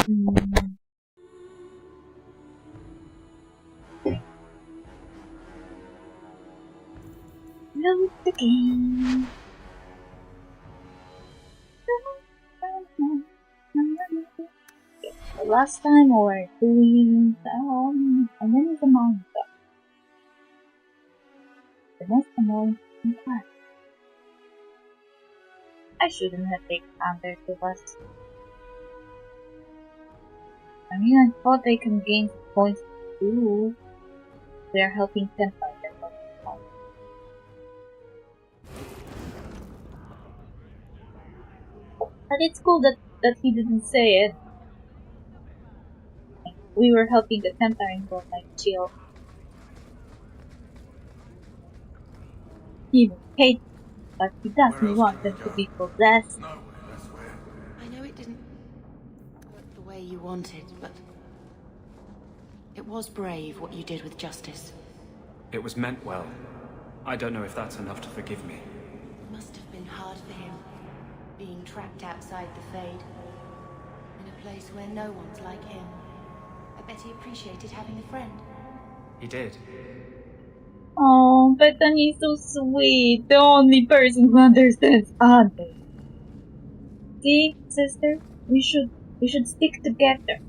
Load the game. The last time we were doing and then it's a manga. The most annoying part. I shouldn't have taken Anders with us. I mean, I thought they can gain points too. They are helping Senpai. But it's cool that he didn't say it. We were helping the Senpai and go like chill. He hates, but he doesn't want them to be possessed. I know it didn't work the way you wanted, but it was brave what you did with Justice. It was meant well. I don't know if that's enough to forgive me. It must have been hard for him, being trapped outside the Fade, in a place where no one's like him. I bet he appreciated having a friend. He did. Oh, Bethany's so sweet. The only person who understands Andre. See, sister, we should stick together.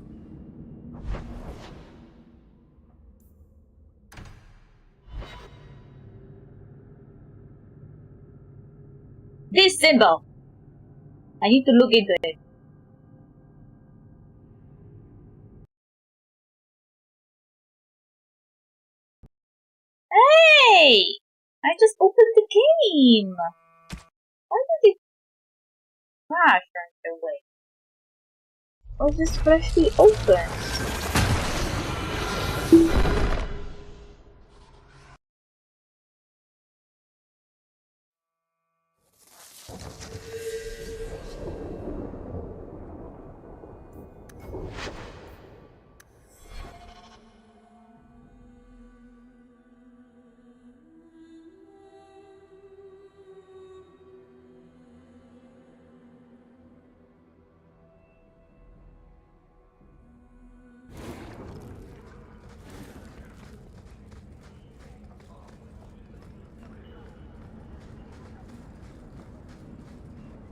This symbol. I need to look into it. Hey! I just opened the game! Why did it crash right away? Or just freshly open?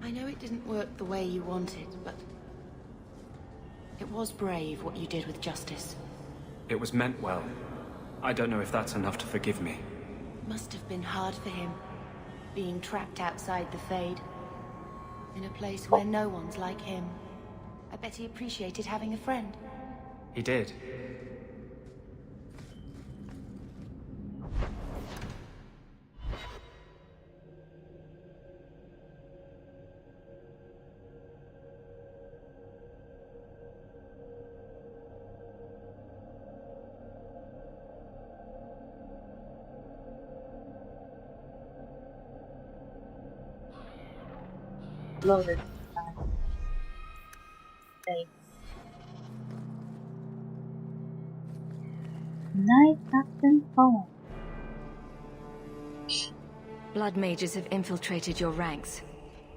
I know it didn't work the way you wanted, but it was brave what you did with Justice. It was meant well. I don't know if that's enough to forgive me. It must have been hard for him, being trapped outside the Fade, in a place where no one's like him. I bet he appreciated having a friend. He did. Loaded. Night Captain Home. Blood mages have infiltrated your ranks.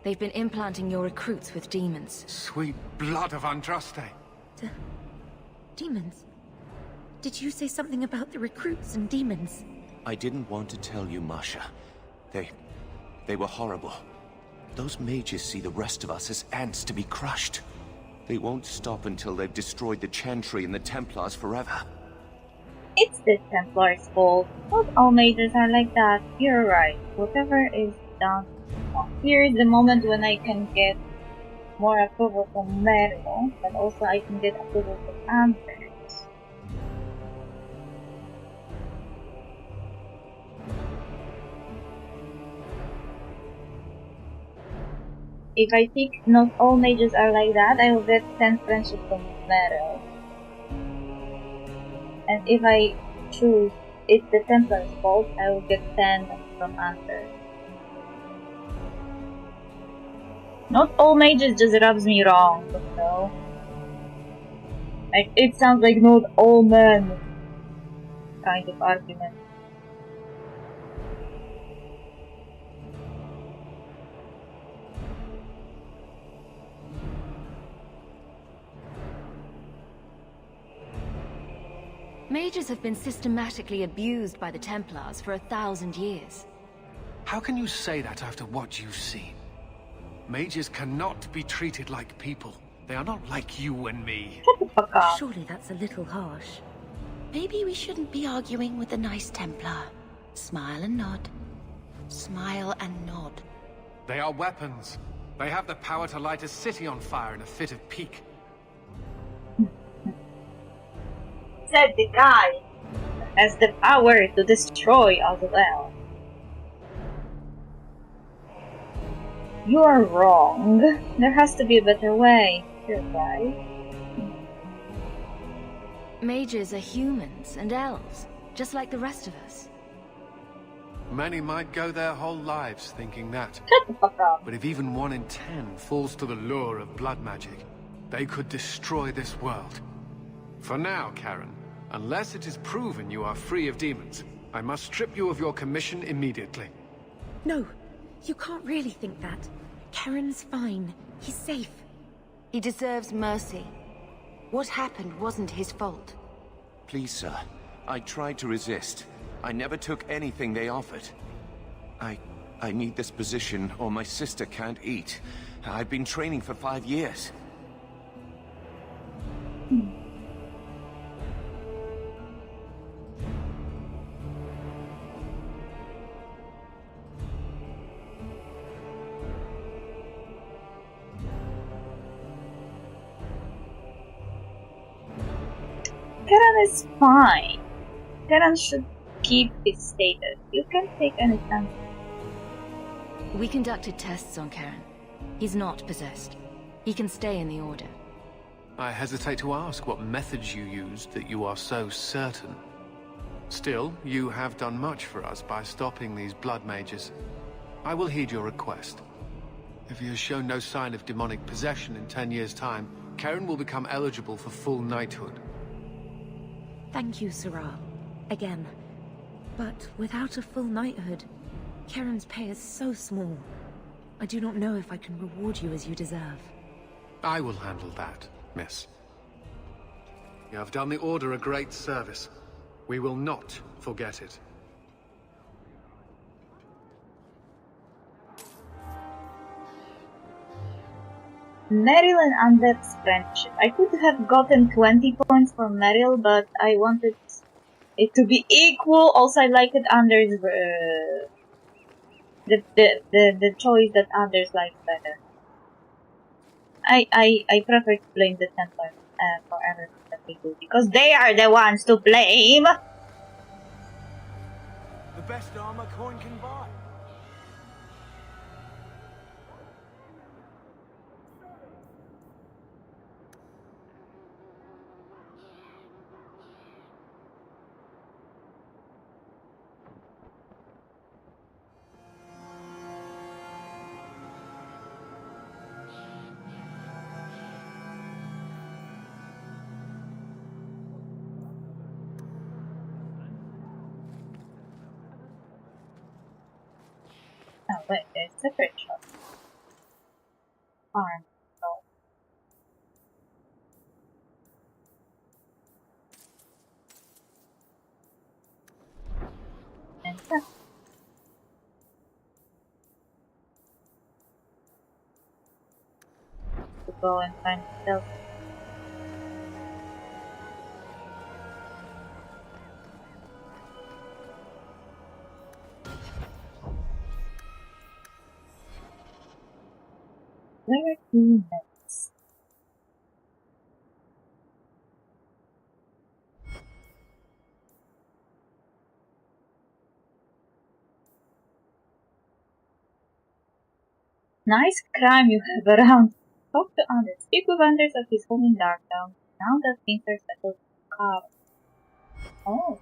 They've been implanting your recruits with demons. Sweet blood of Andraste. Demons? Did you say something about the recruits and demons? I didn't want to tell you, Masha. They were horrible. Those mages see the rest of us as ants to be crushed. They won't stop until they've destroyed the Chantry and the Templars forever. It's the Templars' fault. Not all mages are like that. You're right. Whatever is done. Here is the moment when I can get more approval from Meryl, but also I can get approval from Anders. If I think not all mages are like that, I will get 10 friendship from Meryl. And if I choose it's the Templar's fault, I will get 10 from Anders. Not all mages just rubs me wrong, but no. Like, it sounds like not all men kind of argument. Mages have been systematically abused by the Templars for 1,000 years. How can you say that after what you've seen? Mages cannot be treated like people. They are not like you and me. Shut the fuck up. Surely that's a little harsh. Maybe we shouldn't be arguing with the nice Templar. Smile and nod. Smile and nod. They are weapons. They have the power to light a city on fire in a fit of pique. Said the guy has the power to destroy as well. You are wrong. There has to be a better way. You're right. Mages are humans and elves, just like the rest of us. Many might go their whole lives thinking that. Shut the fuck up. But if even 1 in 10 falls to the lure of blood magic, they could destroy this world. For now, Karen, unless it is proven you are free of demons, I must strip you of your commission immediately. No, you can't really think that. Karen's fine. He's safe. He deserves mercy. What happened wasn't his fault. Please, sir. I tried to resist. I never took anything they offered. I need this position, or my sister can't eat. I've been training for 5 years. Karen is fine. Karen should keep his status. You can take any chance. We conducted tests on Karen. He's not possessed. He can stay in the Order. I hesitate to ask what methods you used that you are so certain. Still, you have done much for us by stopping these blood mages. I will heed your request. If he has shown no sign of demonic possession in 10 years' time, Karen will become eligible for full knighthood. Thank you, Sirrah. Again. But without a full knighthood, Karen's pay is so small. I do not know if I can reward you as you deserve. I will handle that, miss. You have done the Order a great service. We will not forget it. Meryl and Ander's friendship. I could have gotten 20 points for Meryl, but I wanted it to be equal. Also, I liked Anders, the choice that Anders liked better. I prefer to blame the Templars for everything that they do, because they are the ones to blame! The best armor coin can buy. Oh wait, there's a separate shop. Farm. So. And to go and find myself. Where are you next? Nice crime you have around. Talk to Anders. Speak with Anders of his home in Darktown. Now that things are settled, car. Oh.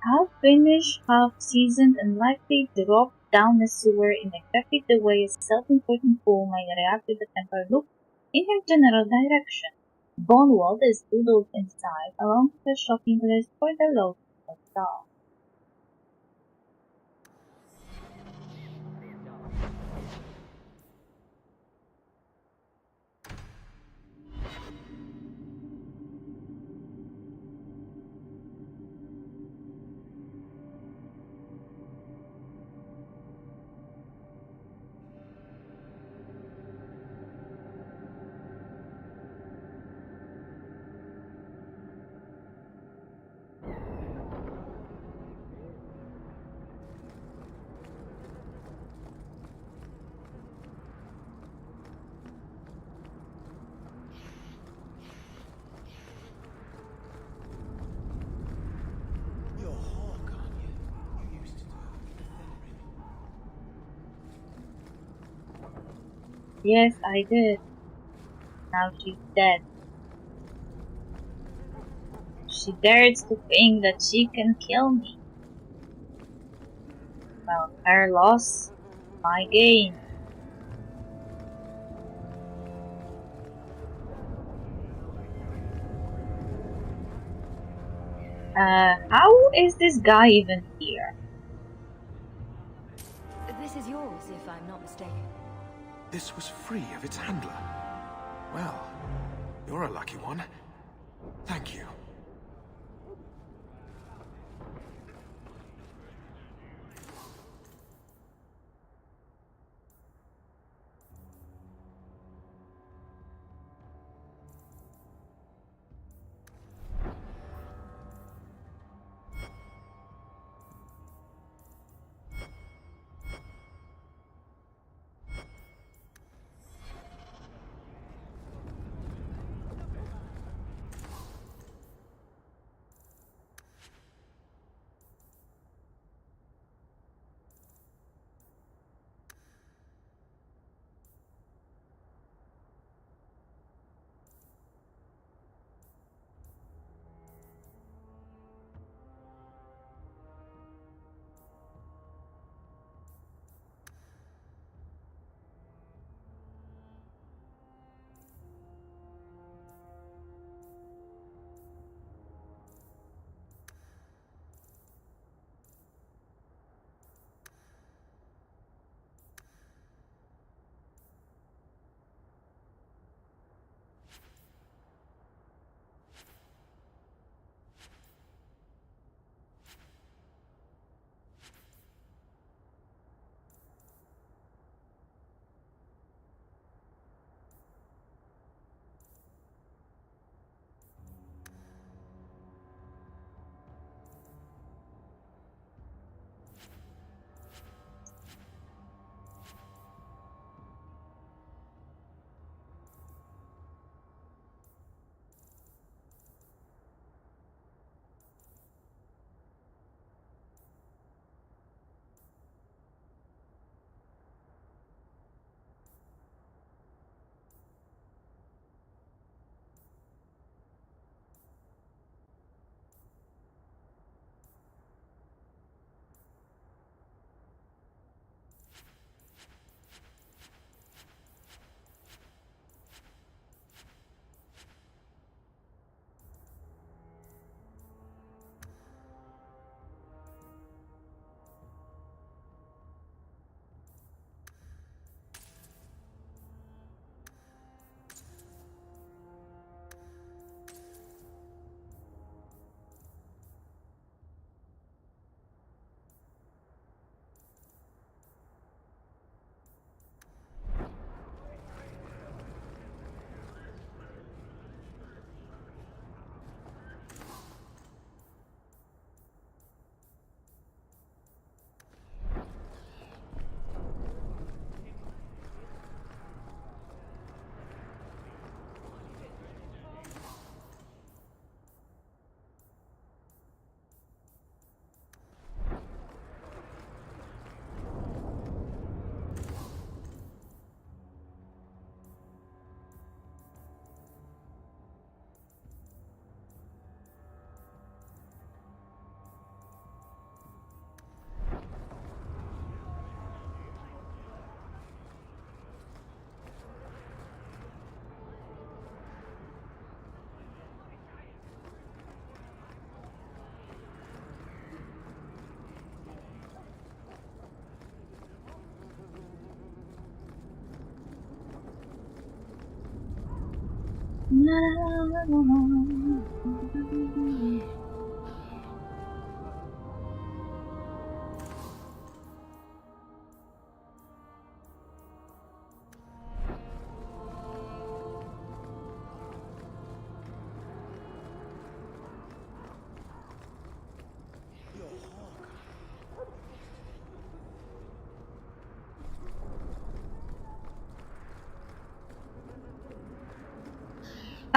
Half finished, half seasoned, and likely dropped down the sewer in exactly the way a self-important fool might react if the Templar looked in her general direction. Bonewald is doodled inside, along with a shopping list for the local dog. You're Hawk, aren't you? You used to do the Yes, I did. Now she's dead. She dares to think that she can kill me. Well, her loss, my gain. How is this guy even here? This is yours, if I'm not mistaken. This was free of its handler. Well, you're a lucky one. Thank you.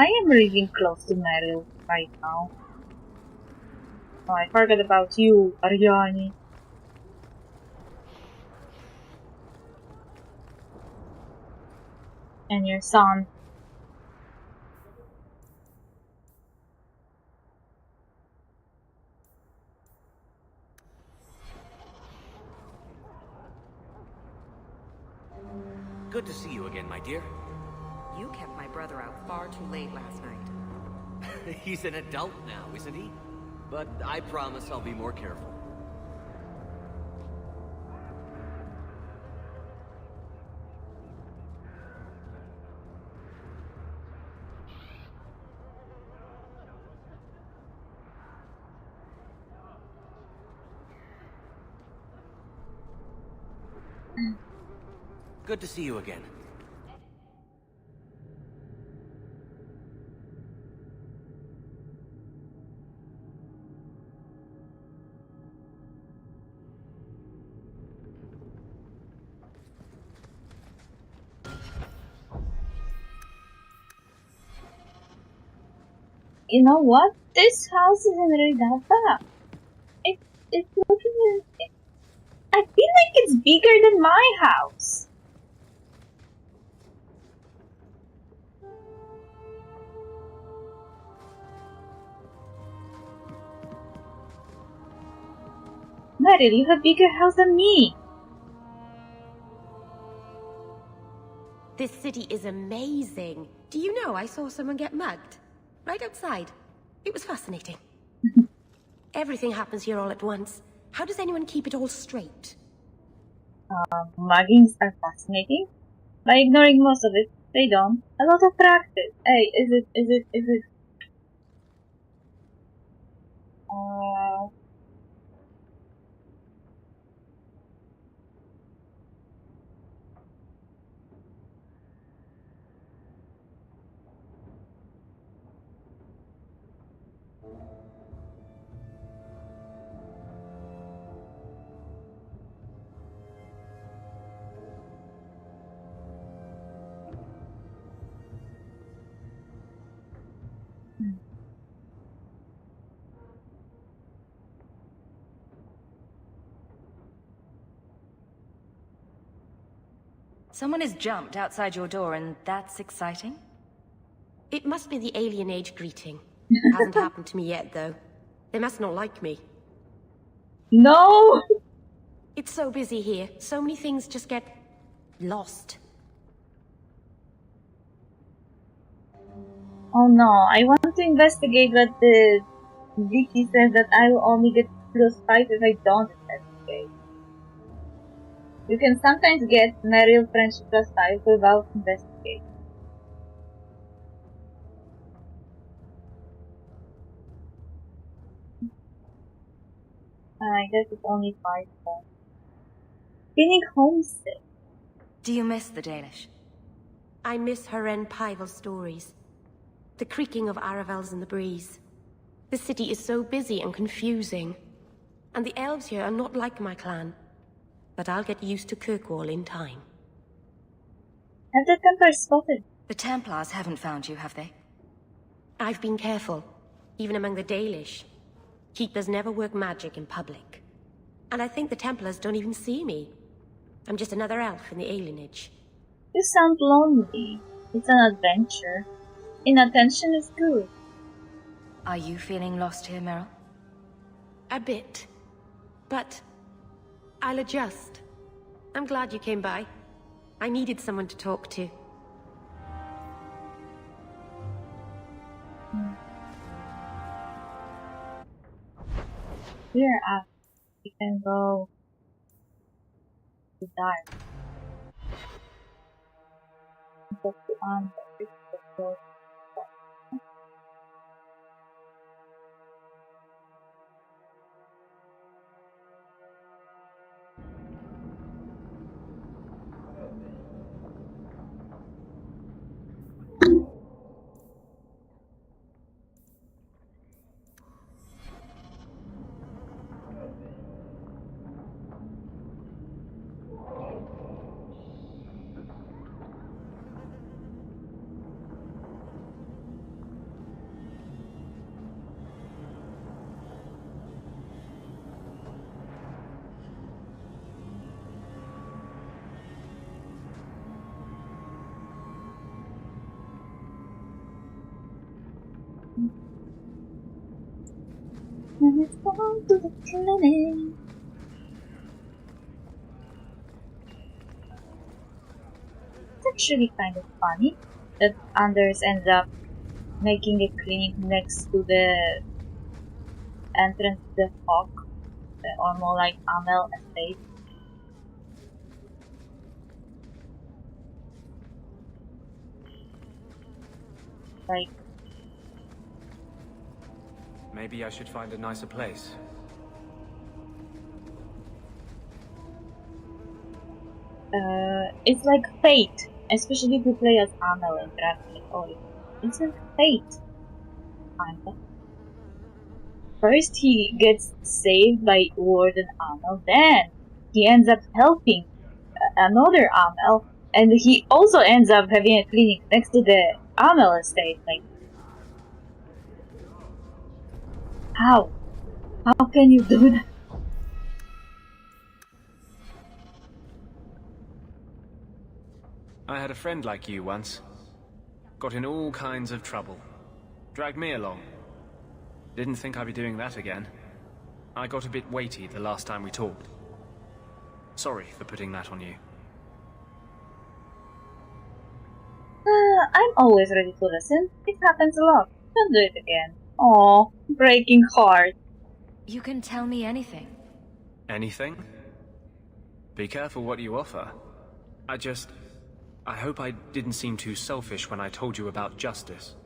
I am really close to Meryl right now. Oh, I forgot about you, Ariani. And your son. Good to see you again, my dear. You kept my brother out far too late last night. He's an adult now, isn't he? But I promise I'll be more careful. Good to see you again. You know what? This house isn't really that bad. It's looking. I feel like it's bigger than my house. Meryl, you have a bigger house than me. This city is amazing. Do you know I saw someone get mugged? Right outside. It was fascinating. Everything happens here all at once. How does anyone keep it all straight? Muggings are fascinating. By ignoring most of it, they don't. A lot of practice. Hey, is it? Someone has jumped outside your door, and that's exciting? It must be the alien age greeting. Hasn't happened to me yet, though. They must not like me. No! It's so busy here. So many things just get lost. Oh no, I want to investigate, but the Vicky says that I will only get +5 if I don't investigate. You can sometimes get Meryl friendship +5 without investigating. I guess it's only 5 points. Feeling homesick. Do you miss the Danish? I miss Haren Pivel's stories. The creaking of Aravels in the breeze. The city is so busy and confusing. And the elves here are not like my clan. But I'll get used to Kirkwall in time. Have the Templars spotted? The Templars haven't found you, have they? I've been careful, even among the Dalish. Keepers never work magic in public. And I think the Templars don't even see me. I'm just another elf in the alienage. You sound lonely. It's an adventure. Inattention is good. Are you feeling lost here, Meryl? A bit. But I'll adjust. I'm glad you came by. I needed someone to talk to. Here, we can go to dive. Talk to Let's go to the clinic. It's actually kind of funny that Anders ends up making a clinic next to the entrance to the Hawk, or more like Amel estate. Like, Maybe I should find a nicer place. it's like fate, especially if you play as Amel in Dracula. Oh, it's a fate, kinda. First he gets saved by Warden Amel, then he ends up helping another Amel, and he also ends up having a clinic next to the Amel estate. Like, how? How can you do that? I had a friend like you once. Got in all kinds of trouble. Dragged me along. Didn't think I'd be doing that again. I got a bit weighty the last time we talked. Sorry for putting that on you. I'm always ready to listen. It happens a lot. Don't do it again. Aw, breaking heart. You can tell me anything. Anything? Be careful what you offer. I hope I didn't seem too selfish when I told you about justice.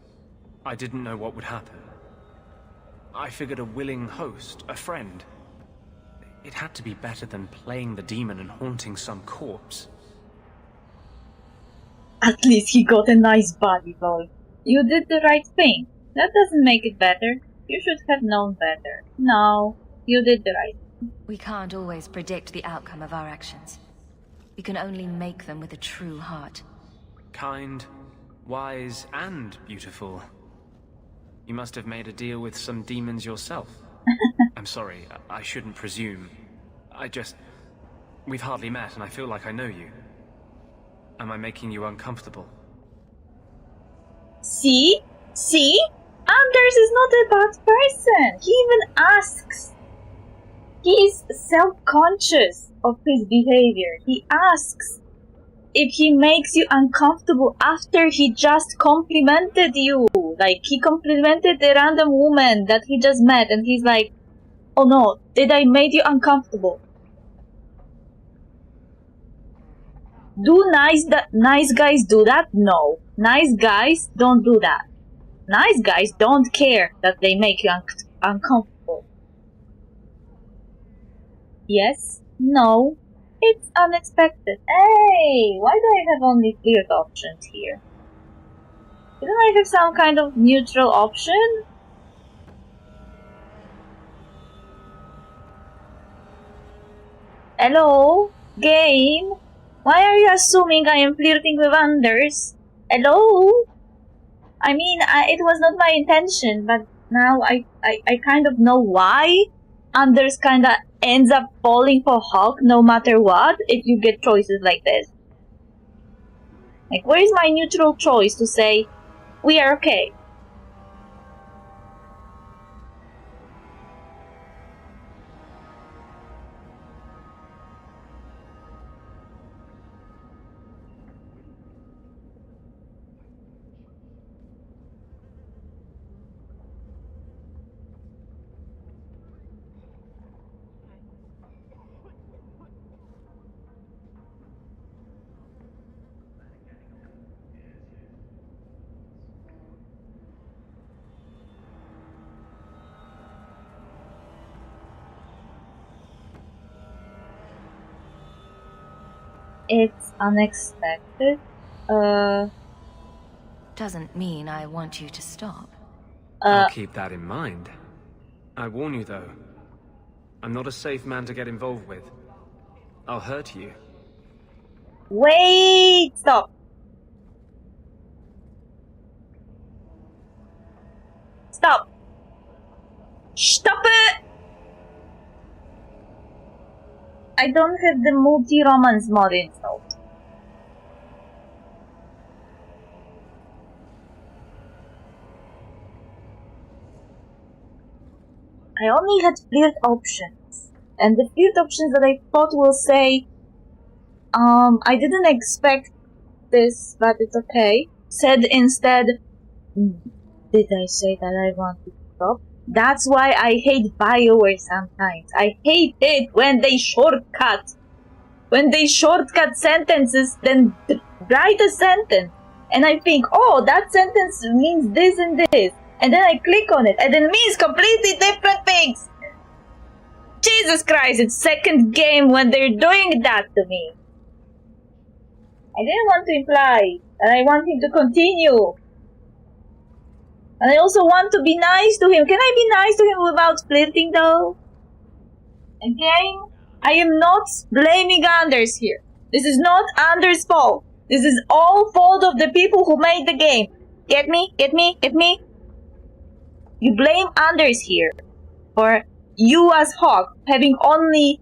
I didn't know what would happen. I figured a willing host, a friend. It had to be better than playing the demon and haunting some corpse. At least he got a nice body, boy. You did the right thing. That doesn't make it better. You should have known better. No, you did the right thing. We can't always predict the outcome of our actions. We can only make them with a true heart. Kind, wise, and beautiful. You must have made a deal with some demons yourself. I'm sorry, I shouldn't presume. We've hardly met and I feel like I know you. Am I making you uncomfortable? See? See? Anders is not a bad person. He even asks. He is self-conscious of his behavior. He asks if he makes you uncomfortable after he just complimented you. Like, he complimented a random woman that he just met and he's like, oh no, did I make you uncomfortable? Do nice guys do that? No. Nice guys don't do that. Nice guys don't care that they make you uncomfortable. Yes? No? It's unexpected. Hey, why do I have only cleared options here? Didn't I have some kind of neutral option? Hello? Game? Why are you assuming I am flirting with Anders? Hello? I mean, it was not my intention, but now I kind of know why Anders kinda ends up falling for Hawk no matter what if you get choices like this. Like, where is my neutral choice to say, we are okay? It's unexpected. doesn't mean I want you to stop. I'll keep that in mind. I warn you though, I'm not a safe man to get involved with. I'll hurt you. Wait, stop. Stop. Stop it! I don't have the multi-romance mod installed. I only had flirt options. And the flirt options that I thought will say, I didn't expect this, but it's okay, said instead, did I say that I want to stop? That's why I hate BioWare sometimes. I hate it when they shortcut. When they shortcut sentences, then write a sentence. And I think, oh, that sentence means this and this. And then I click on it, and it means completely different things. Jesus Christ, it's second game when they're doing that to me. I didn't want to imply that I want him to continue. And I also want to be nice to him. Can I be nice to him without flirting though? Again, I am not blaming Anders here. This is not Anders' fault. This is all fault of the people who made the game. Get me? Get me? Get me? You blame Anders here for you as Hawk having only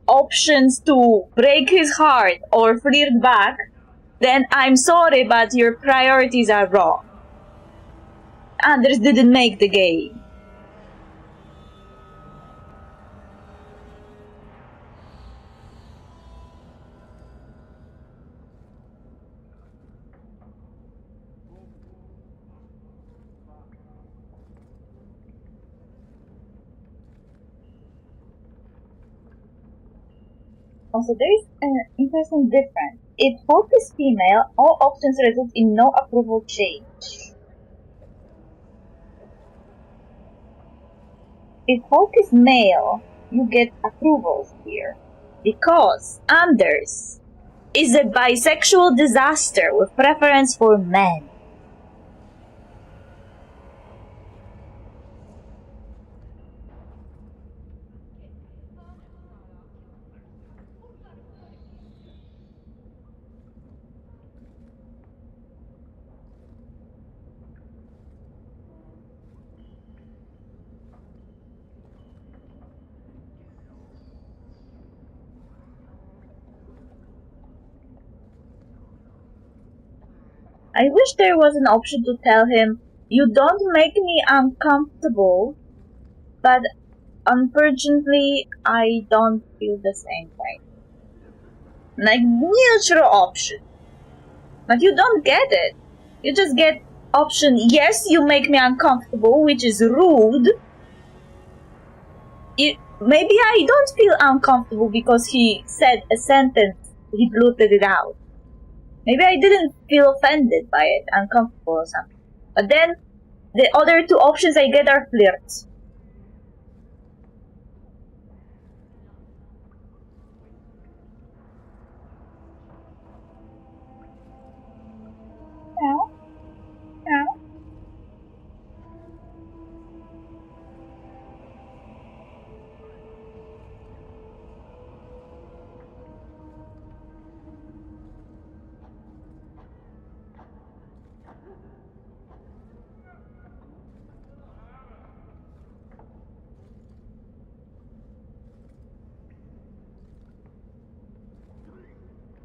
options to break his heart or flirt back, then I'm sorry, but your priorities are wrong. Anders didn't make the game. Also, there is an interesting difference. If Hawk is female, all options result in no approval change. If Hawk is male, you get approvals here. Because Anders is a bisexual disaster with preference for men. I wish there was an option to tell him, you don't make me uncomfortable, but unfortunately, I don't feel the same way. Like, neutral option. But you don't get it. You just get option, yes, you make me uncomfortable, which is rude. Maybe I don't feel uncomfortable because he said a sentence, he blurted it out. Maybe I didn't feel offended by it, uncomfortable or something. But then, the other two options I get are flirts. No. No.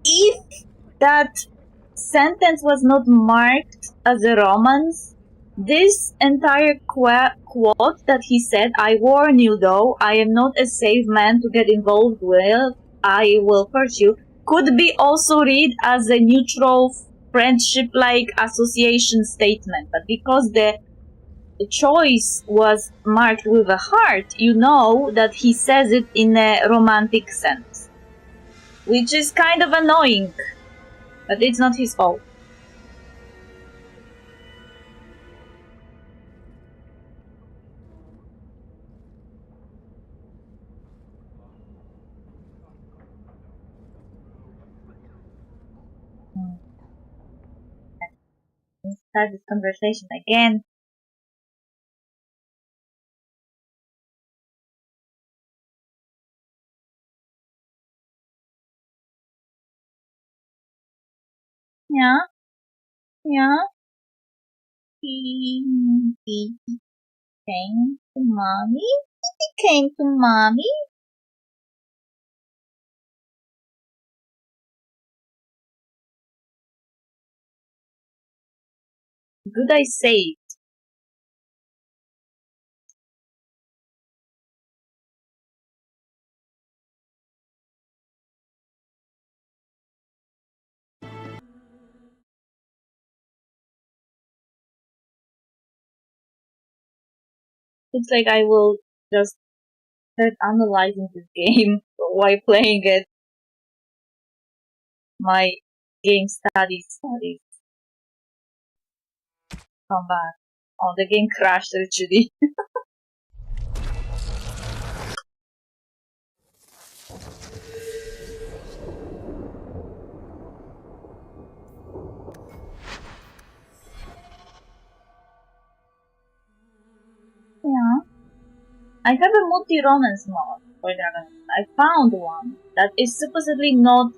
If that sentence was not marked as a romance, this entire quote that he said, I warn you though, I am not a safe man to get involved with, I will hurt you, could be also read as a neutral friendship-like association statement. But because the choice was marked with a heart, you know that he says it in a romantic sense. Which is kind of annoying, but it's not his fault. start this conversation again. Yeah? Yeah? He came to mommy? He came to mommy? Good I say it. Looks like I will just start analyzing this game while playing it. My game studies. Come back. Oh, the game crashed literally. Yeah. I have a multi-romance mod for Dragon Age. I found one that is supposedly not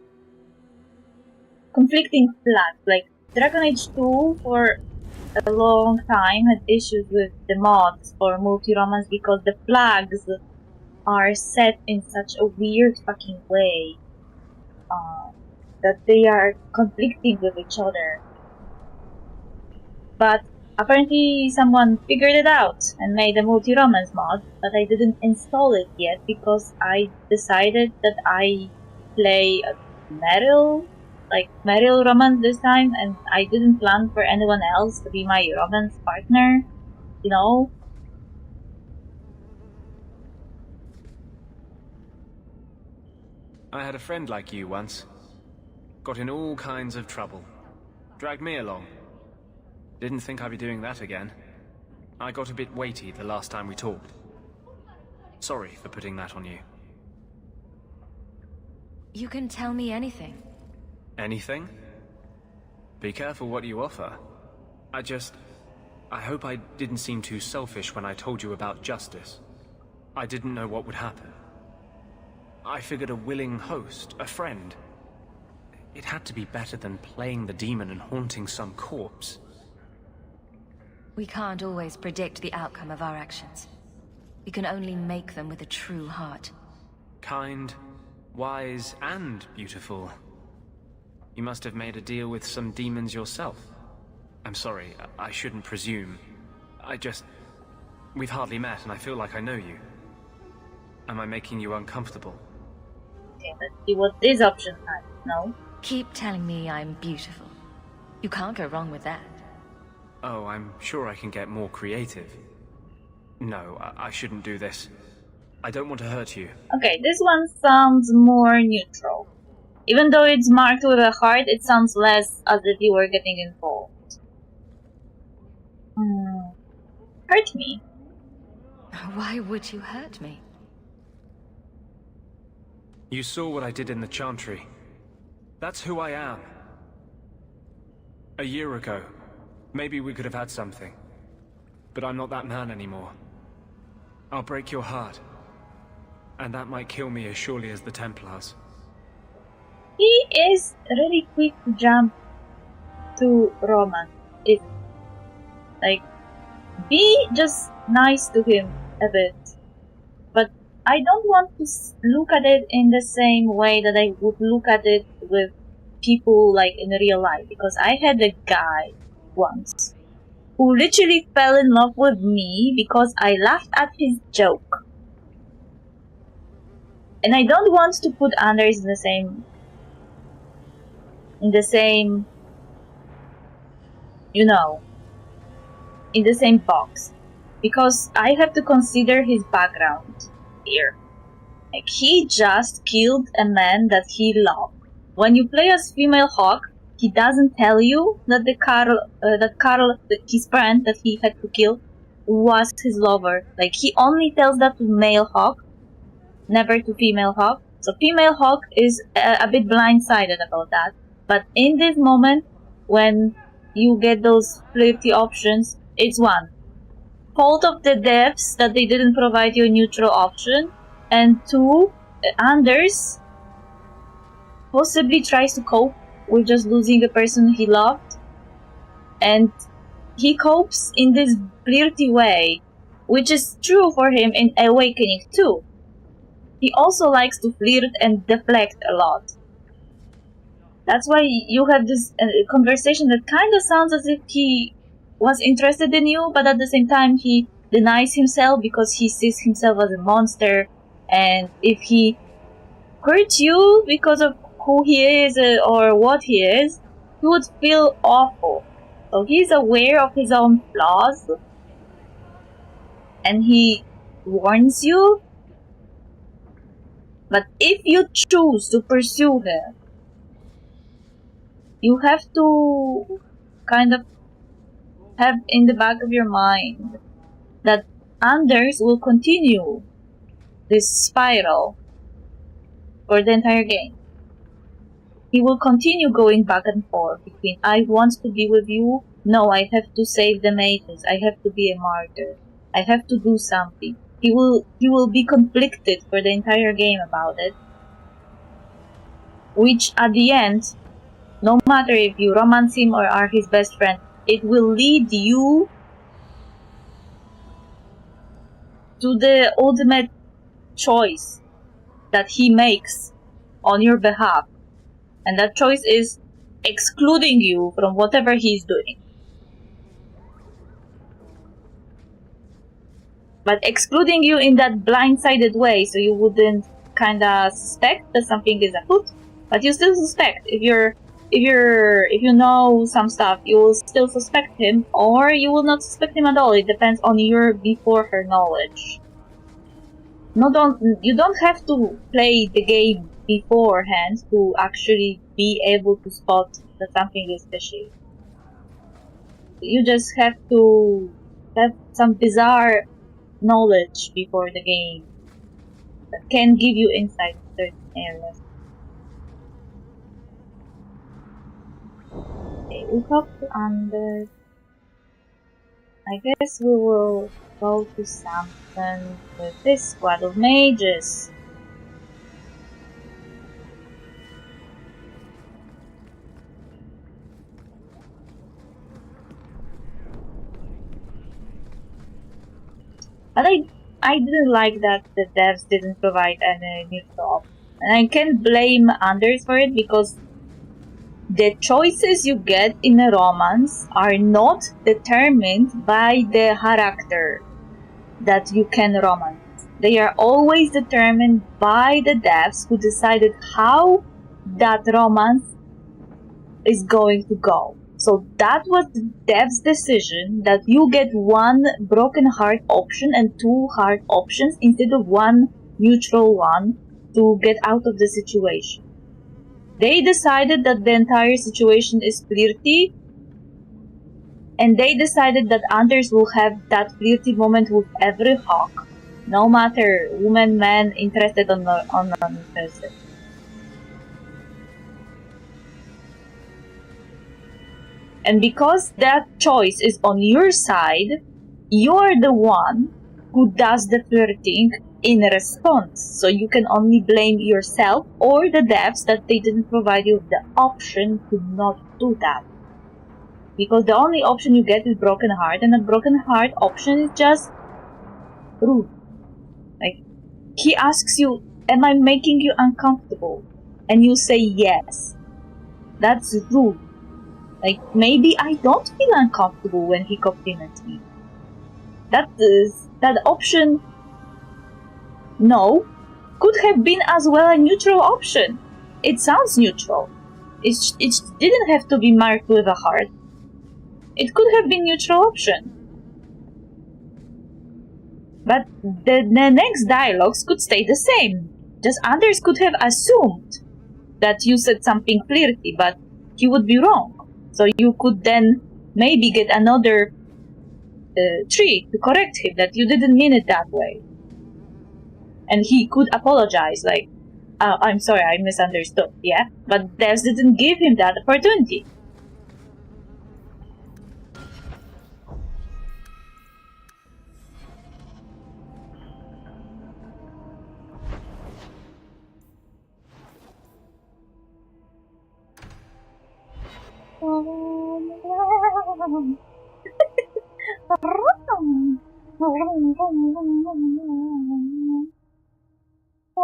conflicting flags. Like, Dragon Age 2 for a long time had issues with the mods for multi-romance because the flags are set in such a weird fucking way that they are conflicting with each other. But apparently someone figured it out and made a multi-romance mod, but I didn't install it yet because I decided that I play a Meryl romance this time, and I didn't plan for anyone else to be my romance partner, you know? I had a friend like you once. Got in all kinds of trouble. Dragged me along. Didn't think I'd be doing that again. I got a bit weighty the last time we talked. Sorry for putting that on you. You can tell me anything. Anything? Be careful what you offer. I hope I didn't seem too selfish when I told you about justice. I didn't know what would happen. I figured a willing host, a friend. It had to be better than playing the demon and haunting some corpse. We can't always predict the outcome of our actions. We can only make them with a true heart. Kind, wise, and beautiful. You must have made a deal with some demons yourself. I'm sorry, I shouldn't presume. We've hardly met and I feel like I know you. Am I making you uncomfortable? Okay, let's see what this option has. No? Keep telling me I'm beautiful. You can't go wrong with that. Oh, I'm sure I can get more creative. No, I shouldn't do this. I don't want to hurt you. Okay, this one sounds more neutral. Even though it's marked with a heart, it sounds less as if you were getting involved. Hurt me. Why would you hurt me? You saw what I did in the Chantry. That's who I am. A year ago, maybe we could have had something. But I'm not that man anymore. I'll break your heart. And that might kill me as surely as the Templars. He is really quick to jump to romance. Be just nice to him a bit. But I don't want to look at it in the same way that I would look at it with people like in real life. Because I had a guy once who literally fell in love with me because I laughed at his joke. And I don't want to put others in the same, in the same box. Because I have to consider his background here. Like, he just killed a man that he loved. When you play as female Hawk, he doesn't tell you that Carl, his friend that he had to kill, was his lover. Like, he only tells that to male Hawk, never to female Hawk. So female Hawk is a bit blindsided about that. But in this moment, when you get those flirty options, it's one, fault of the devs that they didn't provide you a neutral option, and two, Anders possibly tries to cope with just losing a person he loved, and he copes in this flirty way, which is true for him in Awakening too. He also likes to flirt and deflect a lot. That's why you have this conversation that kind of sounds as if he was interested in you, but at the same time he denies himself because he sees himself as a monster, and if he hurts you because of who he is or what he is, he would feel awful. So he's aware of his own flaws, and he warns you. But if you choose to pursue him, you have to kind of have in the back of your mind that Anders will continue this spiral for the entire game. He will continue going back and forth between I want to be with you, no, I have to save the mages, I have to be a martyr, I have to do something. He will be conflicted for the entire game about it, which at the end, no matter if you romance him or are his best friend, it will lead you to the ultimate choice that he makes on your behalf. And that choice is excluding you from whatever he's doing. But excluding you in that blindsided way, so you wouldn't kinda suspect that something is afoot, but you still suspect. If you know some stuff, you will still suspect him, or you will not suspect him at all. It depends on your before her knowledge. You don't have to play the game beforehand to actually be able to spot that something is fishy. You just have to have some bizarre knowledge before the game that can give you insight in certain areas. Okay, we talked to Anders. I guess we will go to Samson with this squad of mages. But I didn't like that the devs didn't provide any neutral option. And I can't blame Anders for it because the choices you get in a romance are not determined by the character that you can romance. They are always determined by the devs who decided how that romance is going to go. So that was the dev's decision that you get one broken heart option and two heart options instead of one neutral one to get out of the situation. They decided that the entire situation is flirty, and they decided that Anders will have that flirty moment with every hawk, no matter woman, man, interested or non-interested. And because that choice is on your side, you're the one who does the flirting in response. So you can only blame yourself or the devs that they didn't provide you with the option to not do that. Because the only option you get is broken heart, and a broken heart option is just rude. Like, he asks you, am I making you uncomfortable? And you say yes. That's rude. Like, maybe I don't feel uncomfortable when he compliments me. That option, no, could have been as well a neutral option. It sounds neutral. It didn't have to be marked with a heart. It could have been neutral option. But the next dialogues could stay the same. Just Anders could have assumed that you said something flirty, but he would be wrong. So you could then maybe get another trick to correct him that you didn't mean it that way. And he could apologize, like, I'm sorry, I misunderstood, yeah? But devs didn't give him that opportunity. Oh,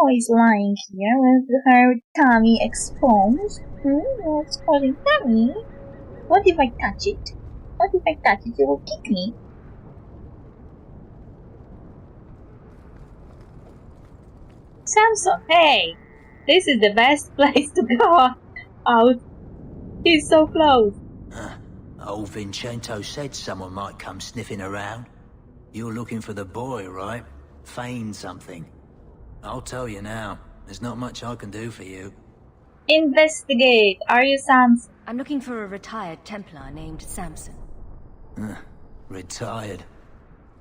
he's lying here with her tummy exposed. What's calling tummy? What if I touch it? What if I touch it? It will kick me. Samson, hey! This is the best place to go out. He's so close. Old Vincento said someone might come sniffing around. You're looking for the boy, right? Feign something. I'll tell you now, there's not much I can do for you. Investigate. Are you Samson? I'm looking for a retired Templar named Samson. Retired.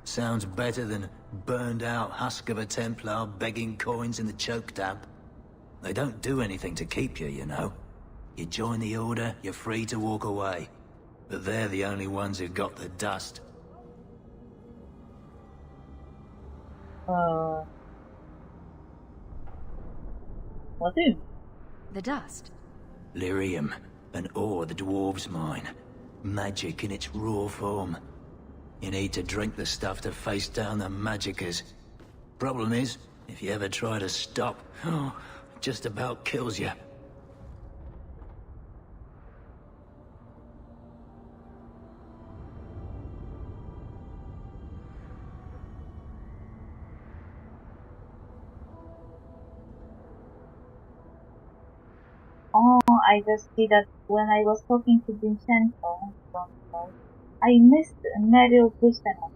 Sounds better than burned out husk of a Templar begging coins in the choke damp. They don't do anything to keep you, you know. You join the Order, you're free to walk away. But they're the only ones who've got the dust. What is? The dust? Lyrium, an ore the dwarves mine. Magic in its raw form. You need to drink the stuff to face down the magicers. Problem is, if you ever try to stop, it just about kills you. Oh, I just see that when I was talking to Vincenzo, I missed Meryl Bustamante.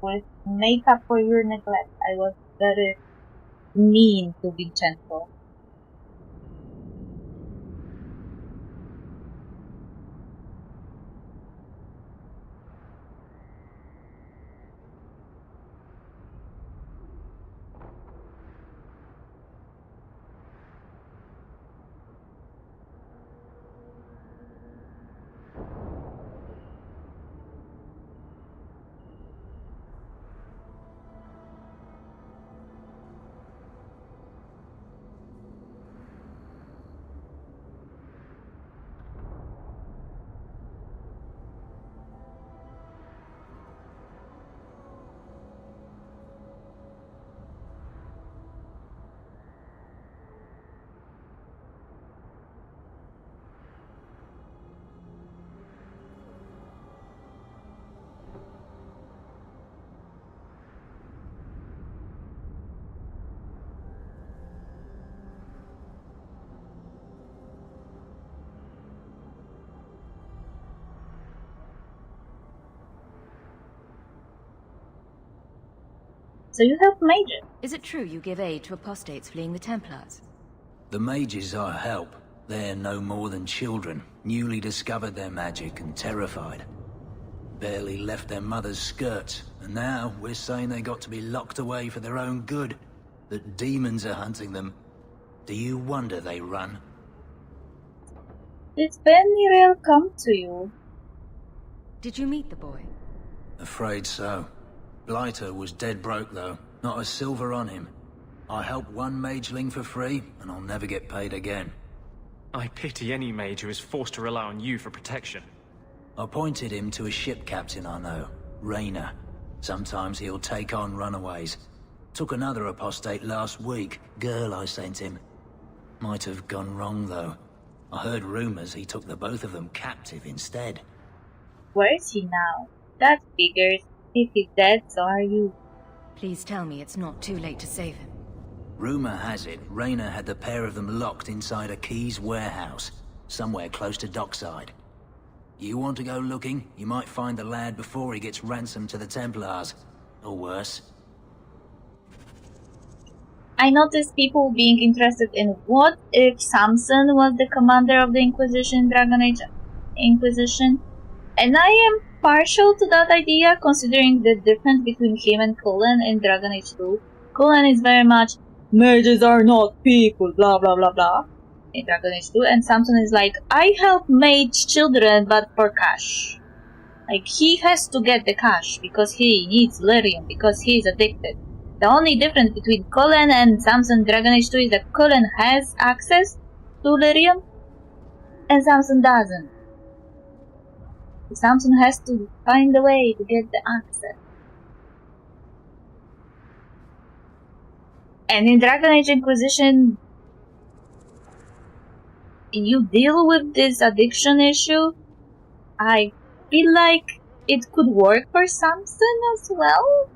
With makeup for your neglect, I was very mean to Vincenzo. So you help mages? Is it true you give aid to apostates fleeing the Templars? The mages I help, they're no more than children, newly discovered their magic and terrified. Barely left their mother's skirts, and now we're saying they got to be locked away for their own good. That demons are hunting them. Do you wonder they run? Did Beniriel come to you? Did you meet the boy? Afraid so. Blighter was dead broke though, not a silver on him. I helped one mageling for free, and I'll never get paid again. I pity any mage who is forced to rely on you for protection. I pointed him to a ship captain I know, Rayner. Sometimes he'll take on runaways. Took another apostate last week, girl I sent him. Might have gone wrong though. I heard rumors he took the both of them captive instead. Where is he now? That figures. If he's dead, so are you. Please tell me it's not too late to save him. Rumor has it, Rayner had the pair of them locked inside a Keys warehouse, somewhere close to dockside. You want to go looking? You might find the lad before he gets ransomed to the Templars. Or worse. I noticed people being interested in what if Samson was the commander of the Inquisition, Dragon Age Inquisition. And I am partial to that idea, considering the difference between him and Cullen in Dragon Age 2. Cullen is very much, mages are not people, blah blah blah blah, in Dragon Age 2, and Samson is like, I help mage children, but for cash. Like, he has to get the cash, because he needs lyrium, because he is addicted. The only difference between Cullen and Samson Dragon Age 2 is that Cullen has access to lyrium, And Samson doesn't. Samson has to find a way to get the access. And in Dragon Age Inquisition, you deal with this addiction issue. I feel like it could work for Samson as well.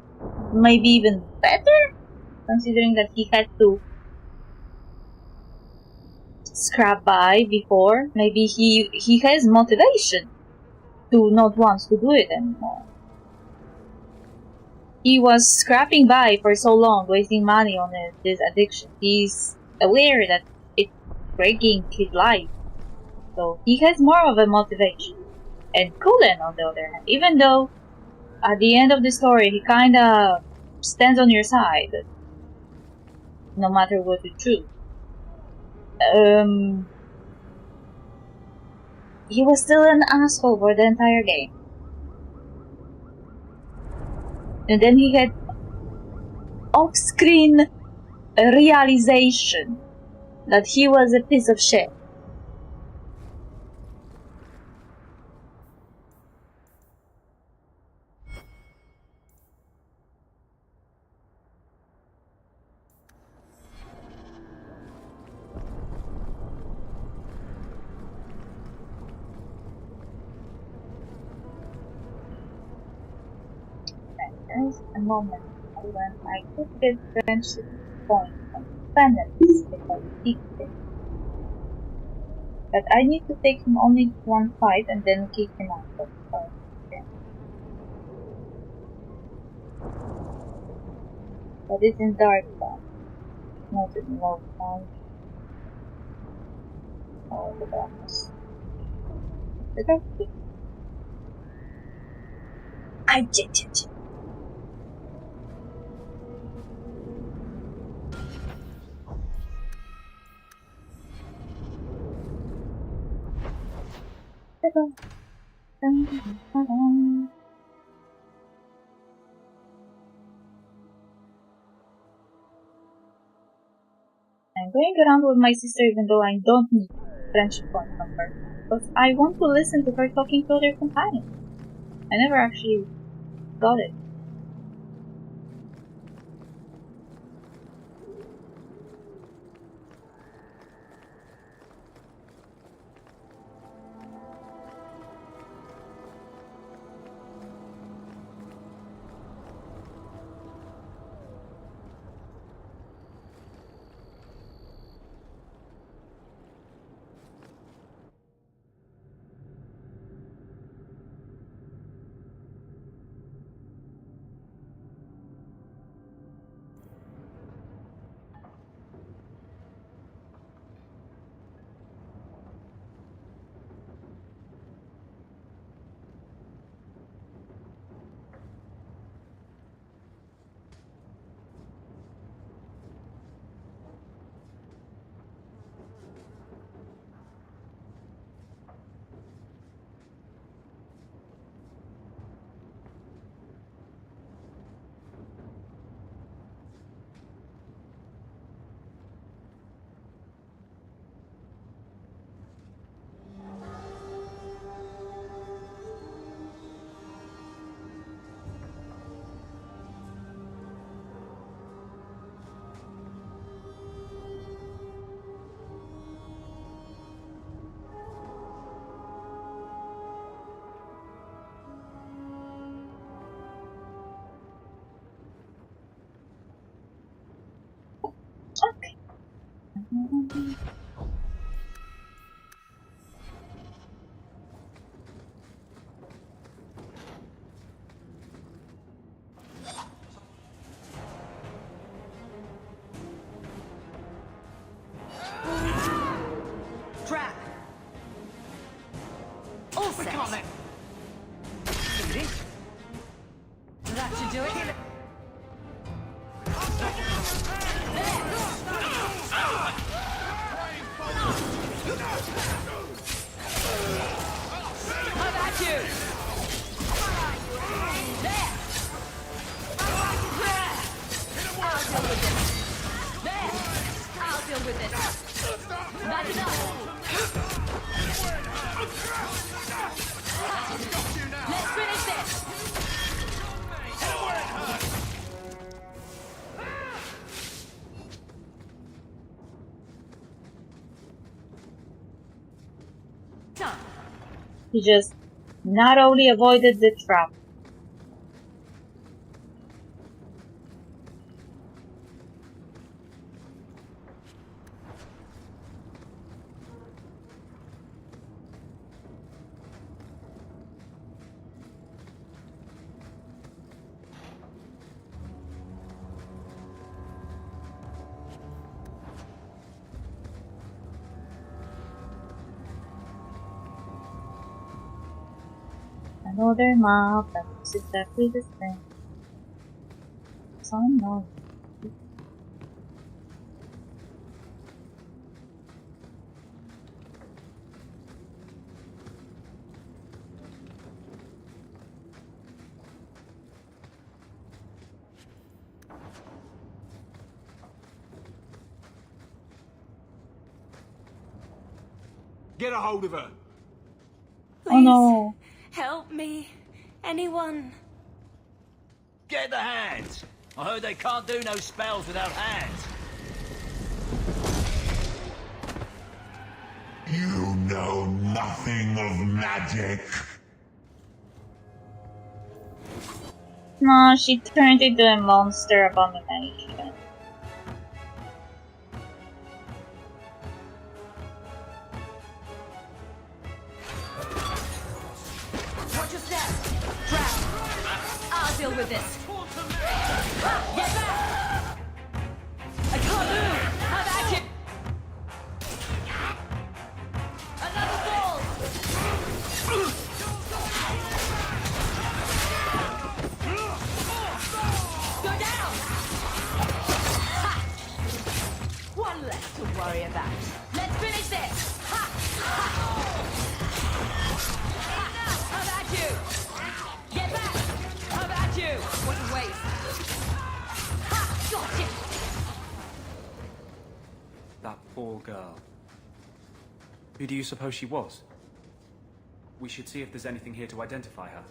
Maybe even better, considering that he had to scrap by before. Maybe he has motivation to not want to do it anymore. He was scrapping by for so long, wasting money on this addiction. He's aware that it's breaking his life, so he has more of a motivation. And Cullen, on the other hand, even though at the end of the story he kinda stands on your side, no matter what you choose, he was still an asshole for the entire game. And then he had off-screen realization that he was a piece of shit. There's a moment when I could get friendship points and penalties if I pick him. But I need to take him only to one fight and then kick him out of the fight. But it's in dark time, not in low time. Oh, the darkness. The darkness. I did it. I'm going around with my sister even though I don't need friendship points from her, because I want to listen to her talking to other companions. I never actually got it. Okay. Trap. All set. That should do it. How about you? There. I'll deal with it. There. I'll deal with it. That's enough. He just narrowly avoided the trap. Another map that looks exactly the same. So annoying. Get a hold of her! Oh no. Help me. Anyone. Get the hands! I heard they can't do no spells without hands. You know nothing of magic. No, she turned into a monster abomination. Watch your step! Trap! I'll deal with this! Get back! I can't move! I'm active! Another ball! Go down! Ha! One less to worry about. Let's finish this! Ha! Ha! How about you? Get back! How about you? What a waste! Ha! Gotcha! That poor girl. Who do you suppose she was? We should see if there's anything here to identify her.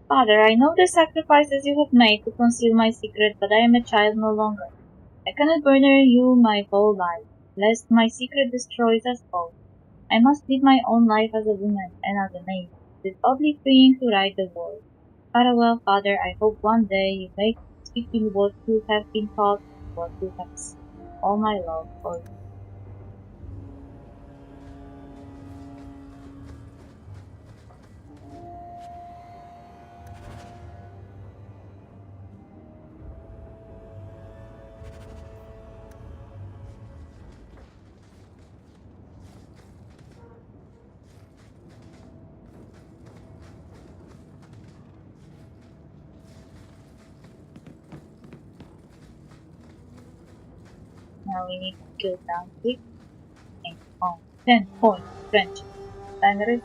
Father, I know the sacrifices you have made to conceal my secret, but I am a child no longer. I cannot burden you my whole life, lest my secret destroys us both. I must live my own life as a woman and as a maid. It is oddly freeing to write the words. Farewell, Father. I hope one day you may speak to what you have been taught, what you have seen. All my love for you. Now we need to kill down quick and on 10 points French. Finally,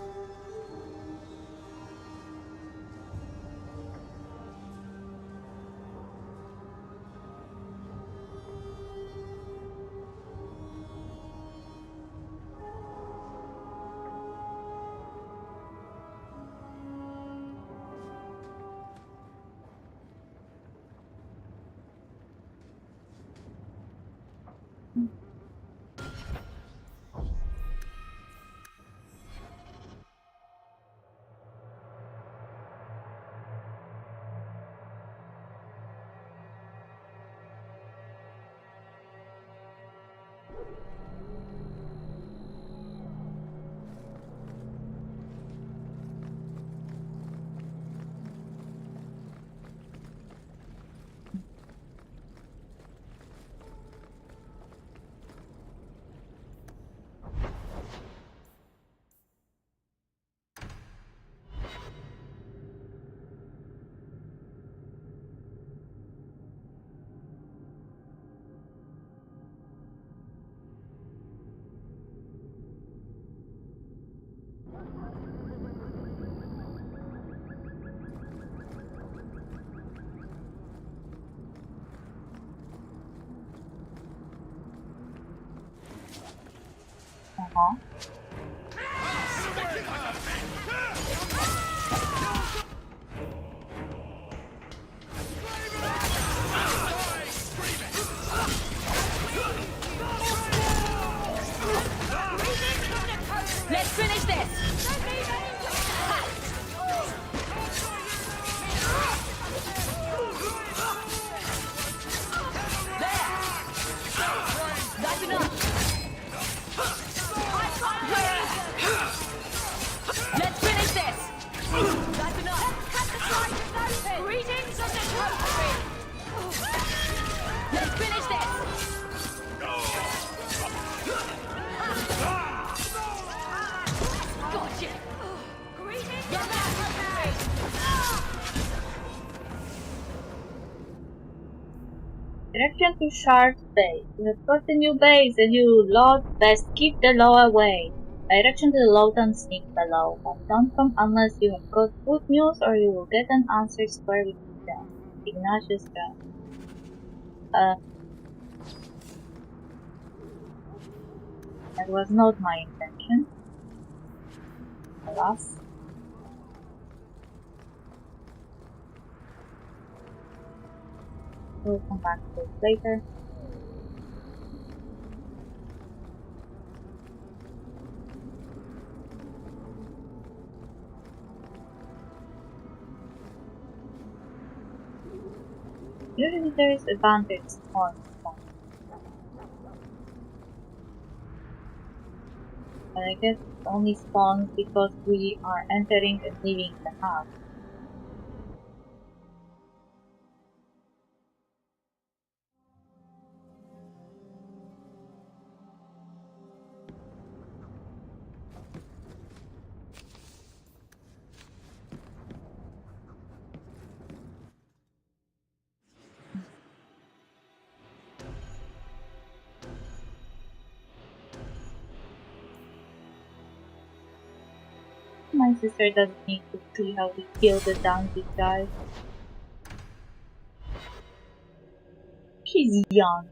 Direction to Shark's Bay. You have got a new base, a new lot. Best keep the law away. Direction to the Lowdown Sneak below. But don't come unless you have got good news or you will get an answer square with them. Ignatius Brown. That was not my intention. Alas. We'll come back to it later. Usually there is a bandit spawn. But I guess it only spawns because we are entering and leaving the house. My sister doesn't need to see how we kill the donkey guy. She's young.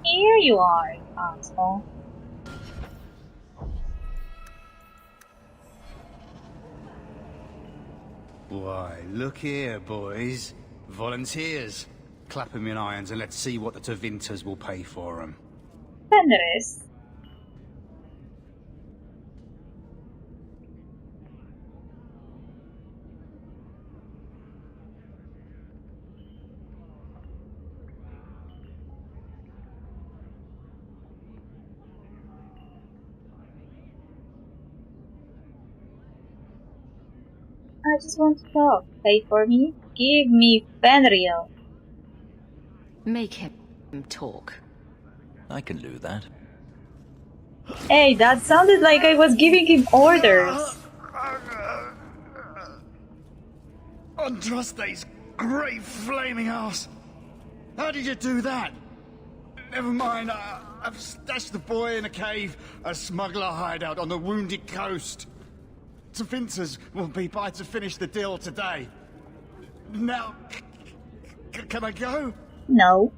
Here you are, asshole. Why, look here, boys. Volunteers. Clap 'em in irons and let's see what the Tevinters will pay for 'em. Fenris. I just want to talk. Pay for me? Give me Fenrir. Make him talk. I can do that. Hey, that sounded like I was giving him orders. Andraste's great flaming ass! How did you do that? Never mind, I've stashed the boy in a cave, a smuggler hideout on the Wounded Coast. Tevinters will be by to finish the deal today. Now, can I go? No.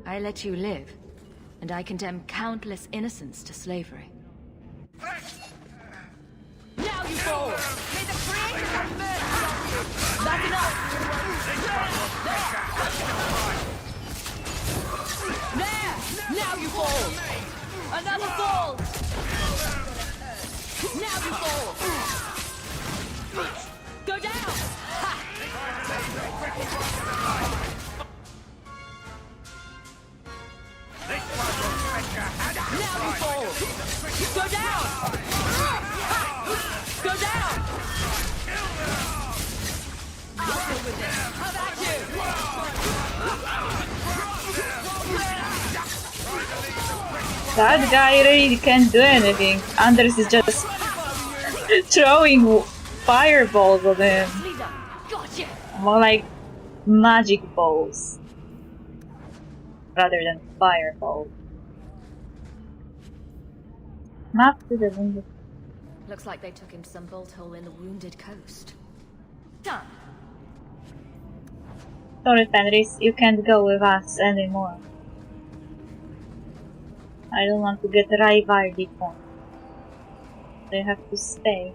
I let you live, and I condemn countless innocents to slavery. Now you fall! May the creator have mercy on you! That's enough! There! Now you fall! Another fall! Now you fall! Go down! Ha! Now you fall! Go down! Ha! Go down! I'll deal with this. How about you? That guy really can't do anything. Anders is just throwing fireballs at him. More like magic balls rather than fireballs. Map to the window. Looks like they took him to some bolt hole in the Wounded Coast. Done. Sorry, Fenris, you can't go with us anymore. I don't want to get Raivardi points. They have to stay.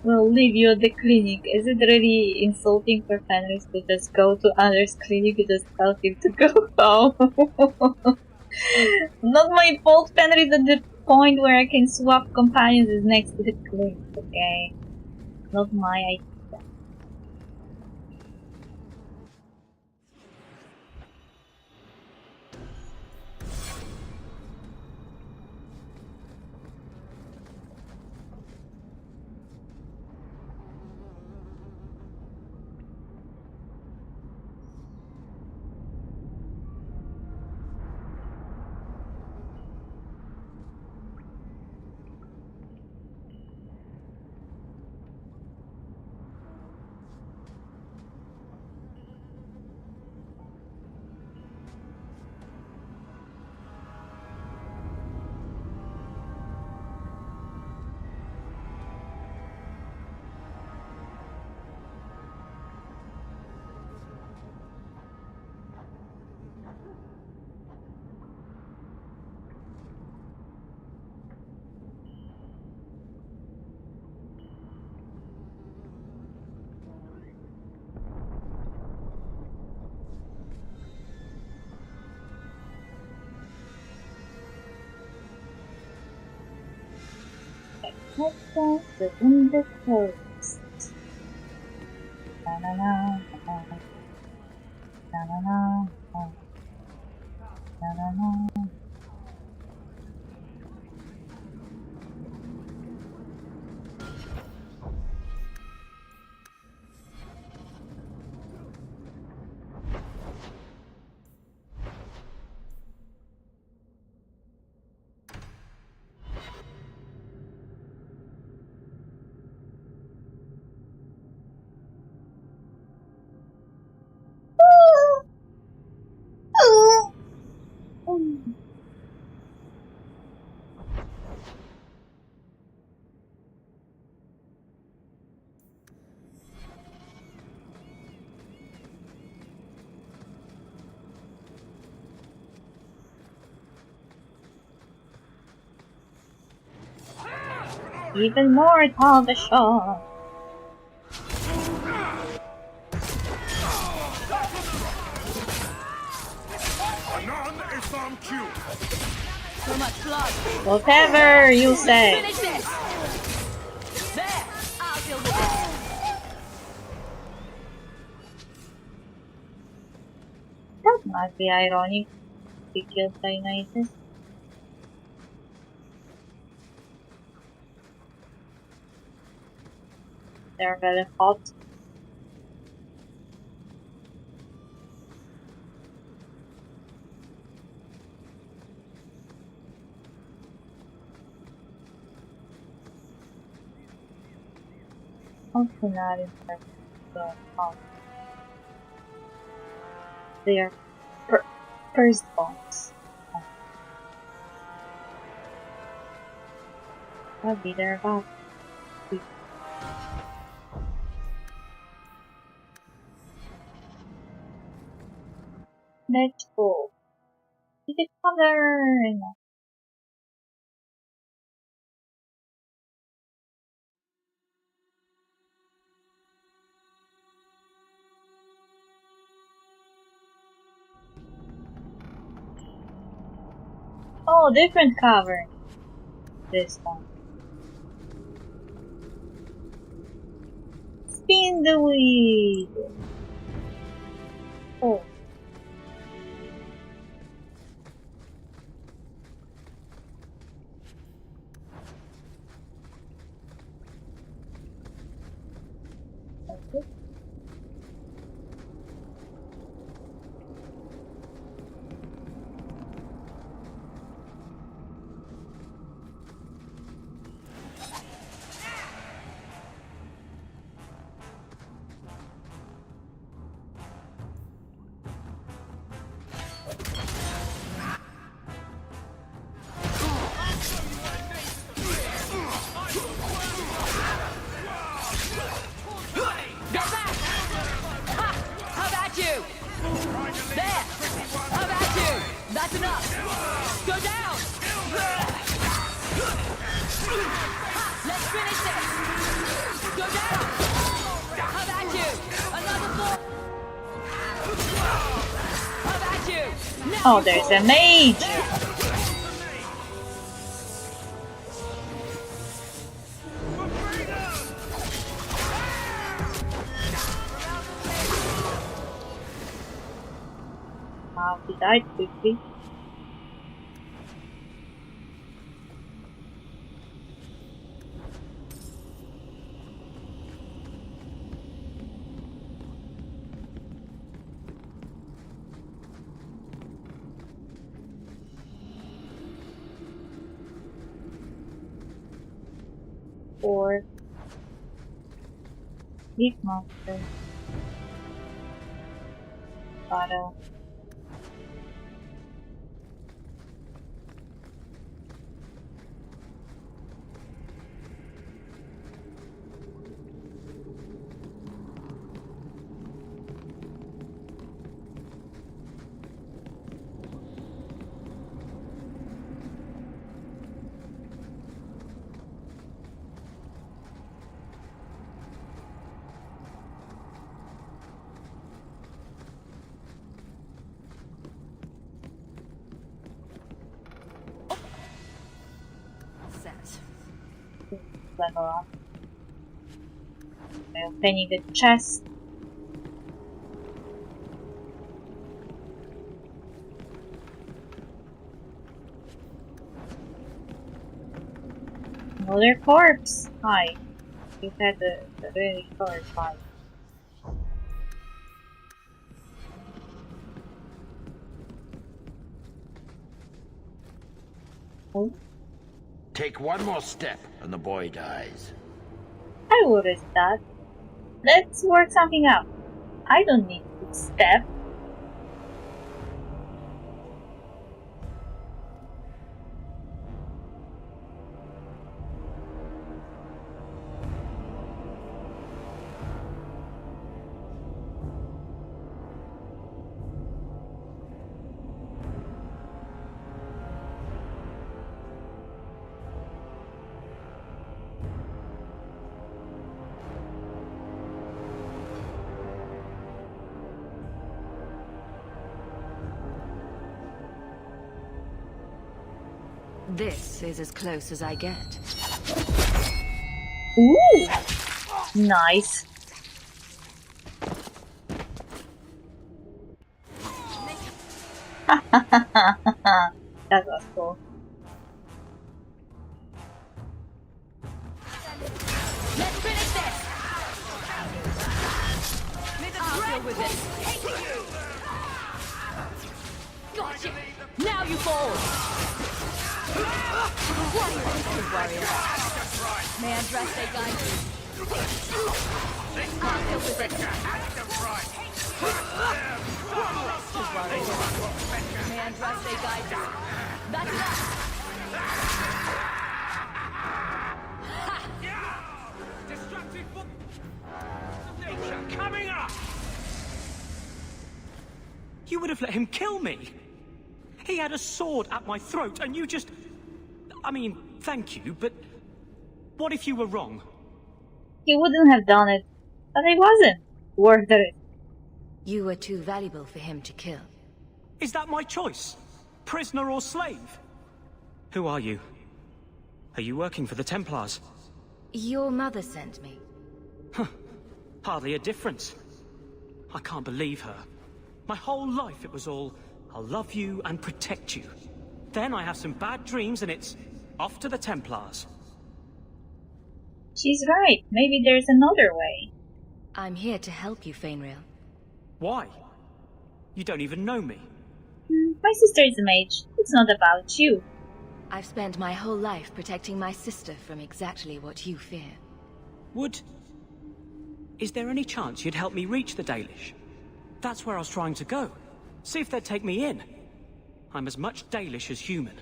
We'll leave you at the clinic. Is it really insulting for Fenris to just go to Anders' clinic and just tell him to go home? Not my fault, Fenris, that the point where I can swap companions is next to the cliff, okay? Not my idea. Let's go to the coast. Na na na na na na na na na na. Even more tall the shore. So much blood. Whatever you say. Finish this. There, I'll deal with it. That might be ironic. Be killed by Nisus. They're very hot. Also not impressed with the hot. They are first bombs. I'll be there about. Let's go. To the cavern. Oh, different cavern. This one. Spin the wheel. Oh. Okay. That's enough! Go down! Let's finish this! Go down! How about you? Another four! How about you? Oh, there's a mage! He died quickly. Or Sleep Monster. Battle. Level up. By opening the chest. Another corpse! Hi. You had the really horrifying. Oh? Take one more step and the boy dies. I will risk that. Let's work something out. I don't need to step. This is as close as I get. Ooh! Nice. That was cool. Let's finish this! I'll deal with this. Gotcha! Now you fall! Warrior. May I dress they guide you? I'll deal with it. May I dress they guide you? That's enough! Destructive nature coming up! You would have let him kill me! He had a sword at my throat, and you just... I mean, thank you, but... What if you were wrong? He wouldn't have done it, but he wasn't worth it. You were too valuable for him to kill. Is that my choice? Prisoner or slave? Who are you? Are you working for the Templars? Your mother sent me. Huh. Hardly a difference. I can't believe her. My whole life it was all, I'll love you and protect you. Then I have some bad dreams and it's off to the Templars. She's right. Maybe there's another way. I'm here to help you, Fainrail. Why? You don't even know me. My sister is a mage. It's not about you. I've spent my whole life protecting my sister from exactly what you fear. Is there any chance you'd help me reach the Dalish? That's where I was trying to go. See if they'd take me in. I'm as much Dalish as human.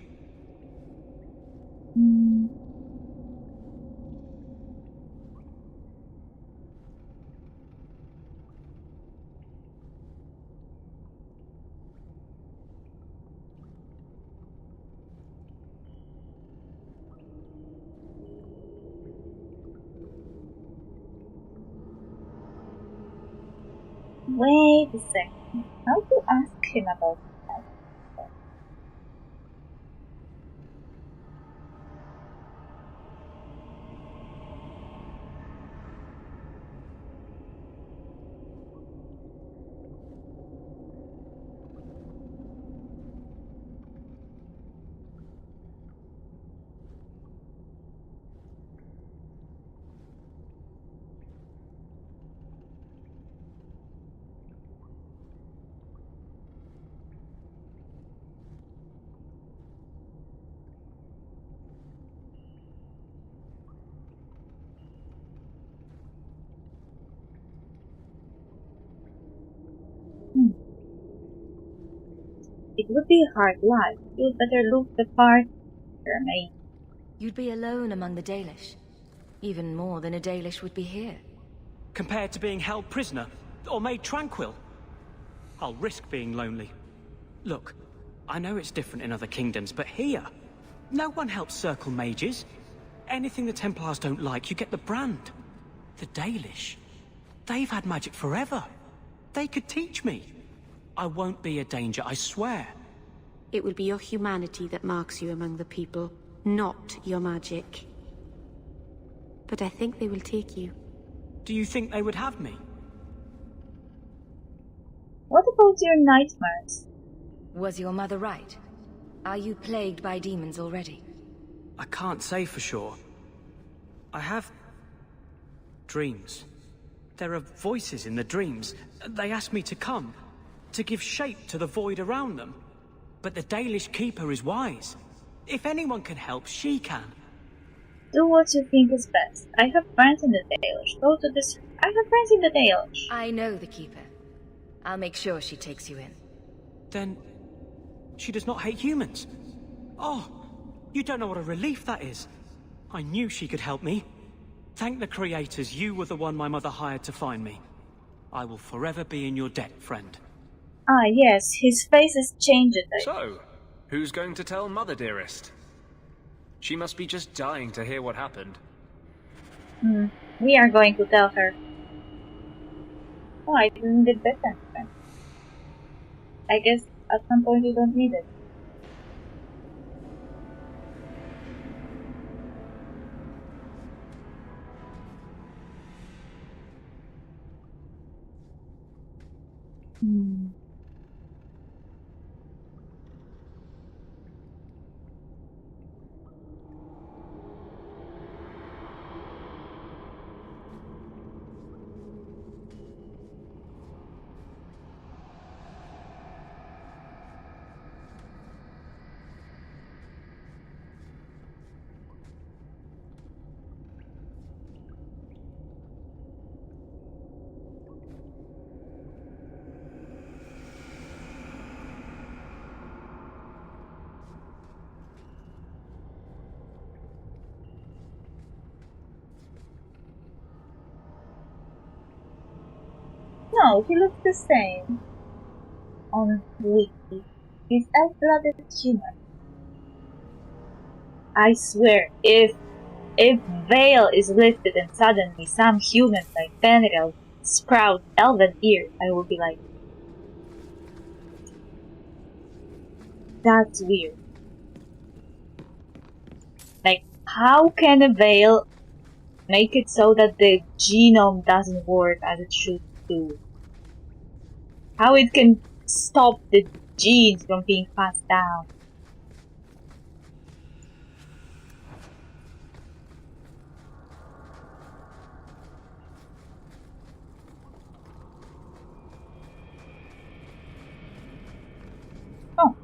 Wait a second. How to ask him about that? It would be a hard life. You'd better look the part, mate. You'd be alone among the Dalish. Even more than a Dalish would be here. Compared to being held prisoner, or made tranquil. I'll risk being lonely. Look, I know it's different in other kingdoms, but here, no one helps circle mages. Anything the Templars don't like, you get the brand. The Dalish, they've had magic forever. They could teach me. I won't be a danger, I swear. It will be your humanity that marks you among the people, not your magic. But I think they will take you. Do you think they would have me? What about your nightmares? Was your mother right? Are you plagued by demons already? I can't say for sure. I have dreams. There are voices in the dreams. They ask me to come, to give shape to the void around them. But the Dalish Keeper is wise. If anyone can help, she can. Do what you think is best. I have friends in the Dalish. Go to this. I have friends in the Dalish. I know the Keeper. I'll make sure she takes you in. Then she does not hate humans. Oh, you don't know what a relief that is. I knew she could help me. Thank the creators, you were the one my mother hired to find me. I will forever be in your debt, friend. Ah, yes, his face has changed. So, who's going to tell Mother Dearest? She must be just dying to hear what happened. We are going to tell her. Oh, I didn't need better. I guess at some point you don't need it. No, he looks the same. On Wiki. He's elf-blooded human. I swear, if Veil is lifted and suddenly some humans like Fenrir sprout elven ears, I will be like, that's weird. Like, how can a Veil make it so that the genome doesn't work as it should do? How it can stop the genes from being passed down? Oh.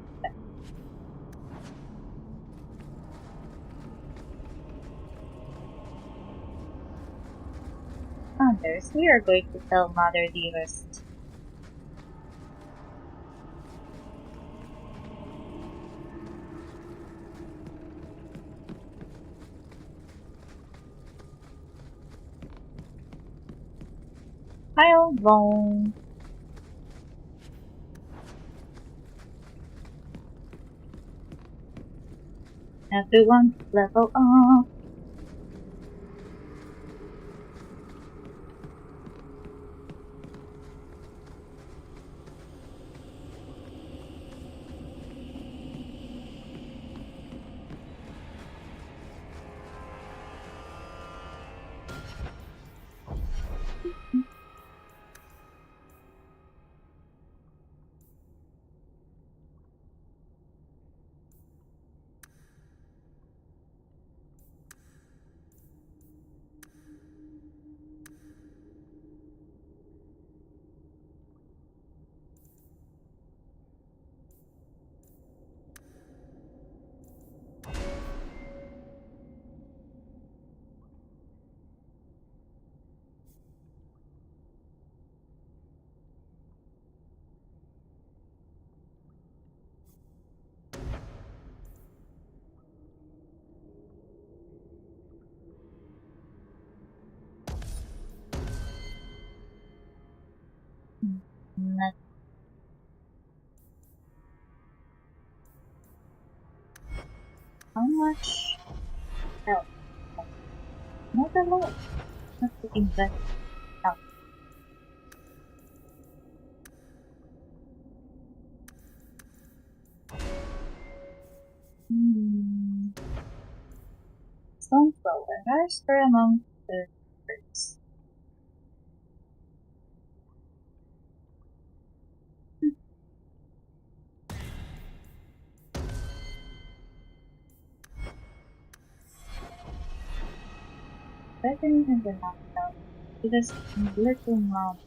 Anders, we are going to tell Mother Dearest. Pile bone. Everyone level up. much help. Not a lot. Not to invest out. Sunflower, rice for among the fruits. Better than the knockout. It is little mouth.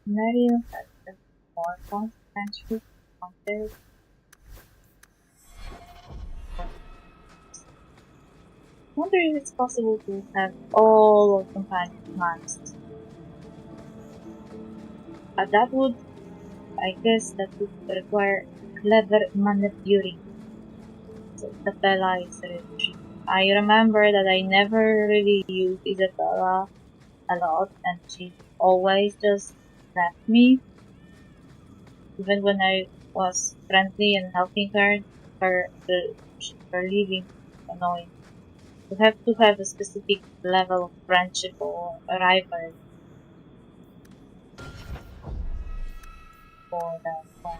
Mario has a more consequential concept. I wonder if it's possible to have all of companions maxed. That would, I guess, that would require clever maneuvering. So Isabella is rich. I remember that I never really used Isabella a lot, and she always just left me. Even when I was friendly and helping her leaving annoying. You have to have a specific level of friendship or a rivalry for that one.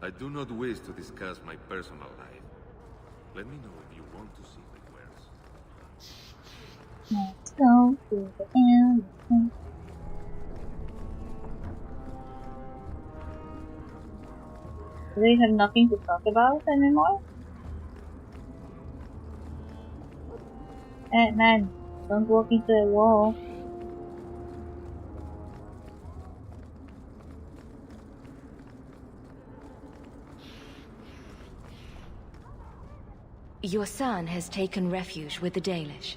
I do not wish to discuss my personal life. Let me know if you want to see my wares. Let's go to the end. Do they have nothing to talk about anymore? Hey man, don't walk into a wall. Your son has taken refuge with the Dalish.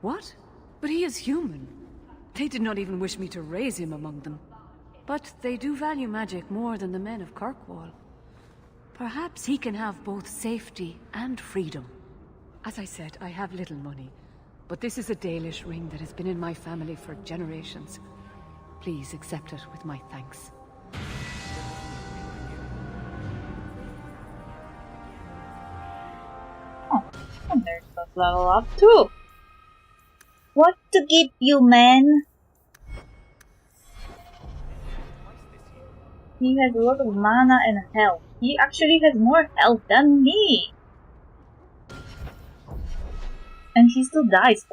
What? But he is human. They did not even wish me to raise him among them. But they do value magic more than the men of Kirkwall. Perhaps he can have both safety and freedom. As I said, I have little money. But this is a Dalish ring that has been in my family for generations. Please accept it with my thanks. Oh, and there's a level up too. What to give you, man? He has a lot of mana and health. He actually has more health than me. And he still dies.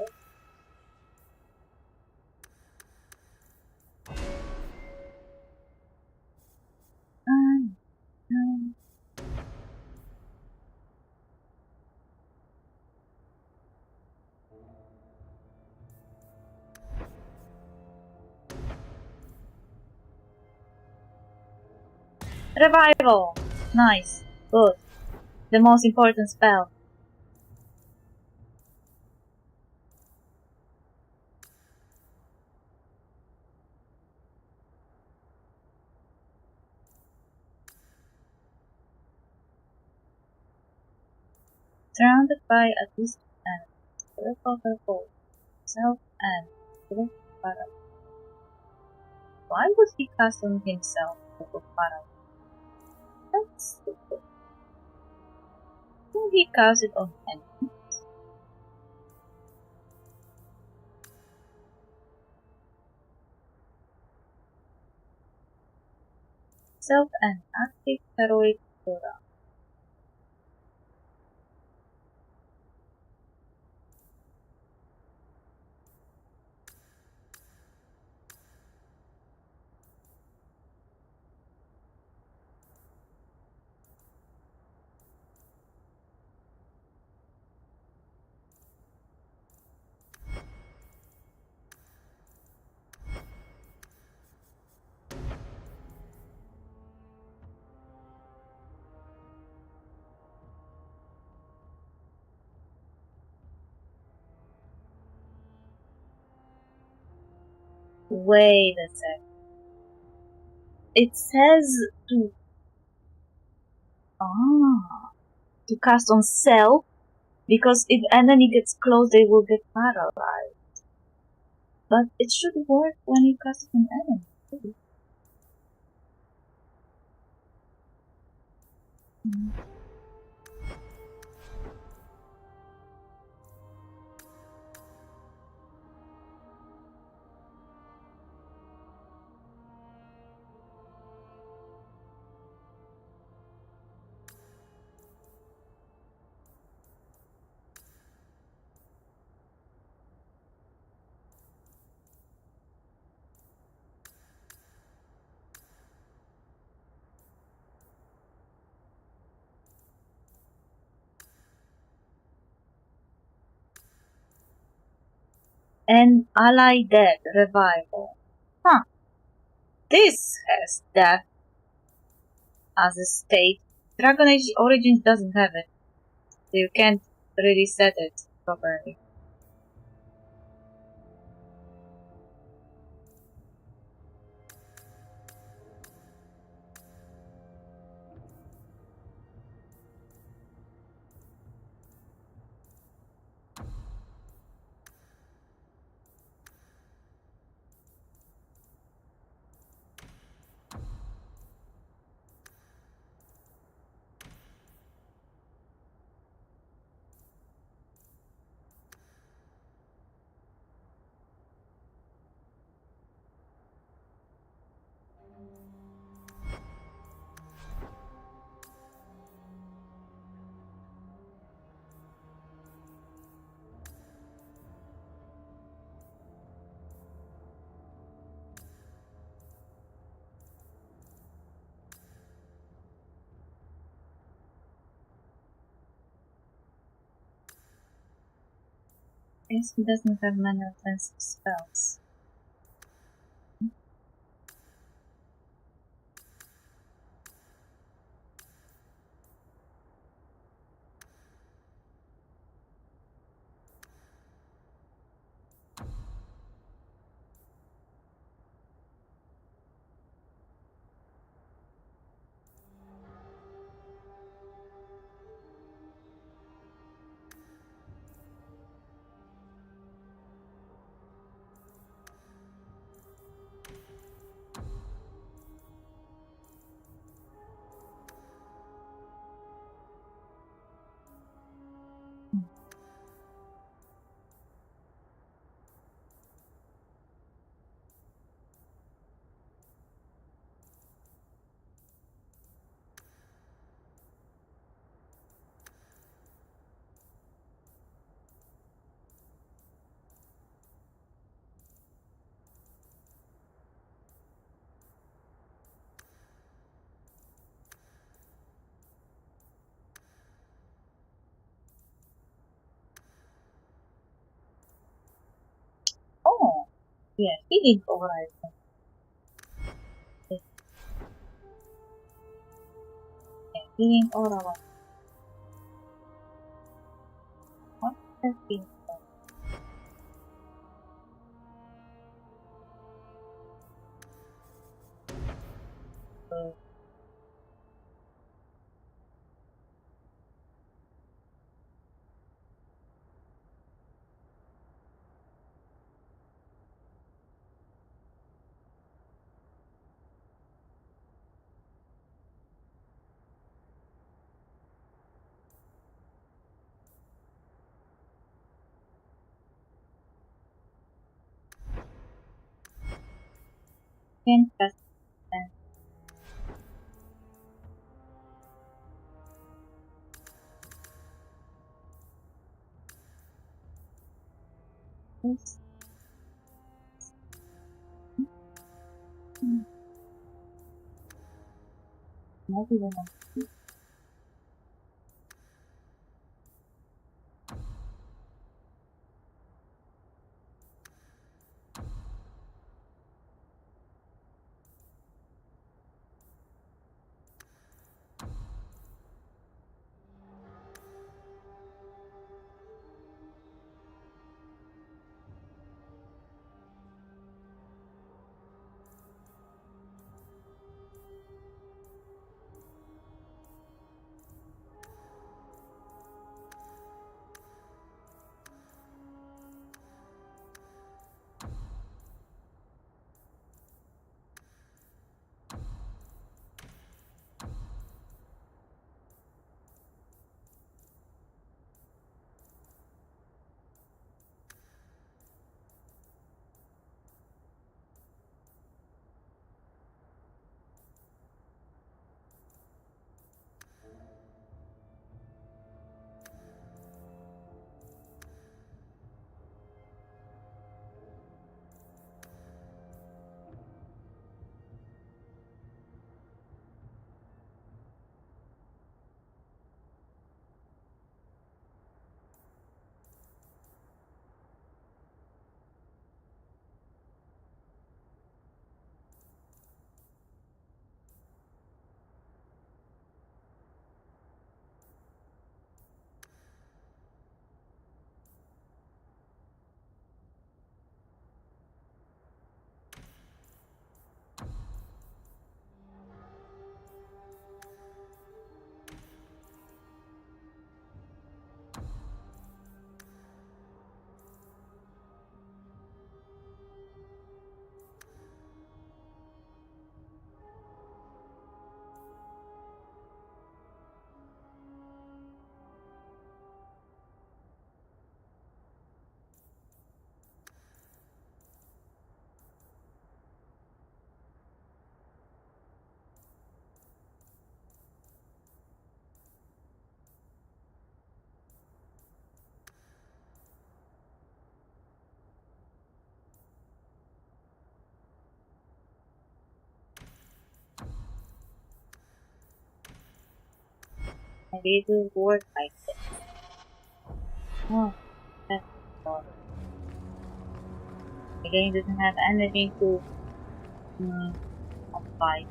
Revival! Nice. Good. The most important spell. Surrounded by at least an philosopher for himself and philosopher. Why would he cast on himself philosopher? That's stupid. Why he cast it on him? Self and active heroic aura. Wait a sec. It says to to cast on self, because if enemy gets close they will get paralyzed. But it should work when you cast it on enemy too. and ally dead revival. Huh. This has death as a state. Dragon Age Origins doesn't have it. So you can't really set it properly. Guess he doesn't have many offensive spells. Oh, yeah, healing override. Yeah, healing override. What has been done? Can't cast and this. Not even a Maybe it will work like this. Oh, that's good. The game doesn't have anything to apply.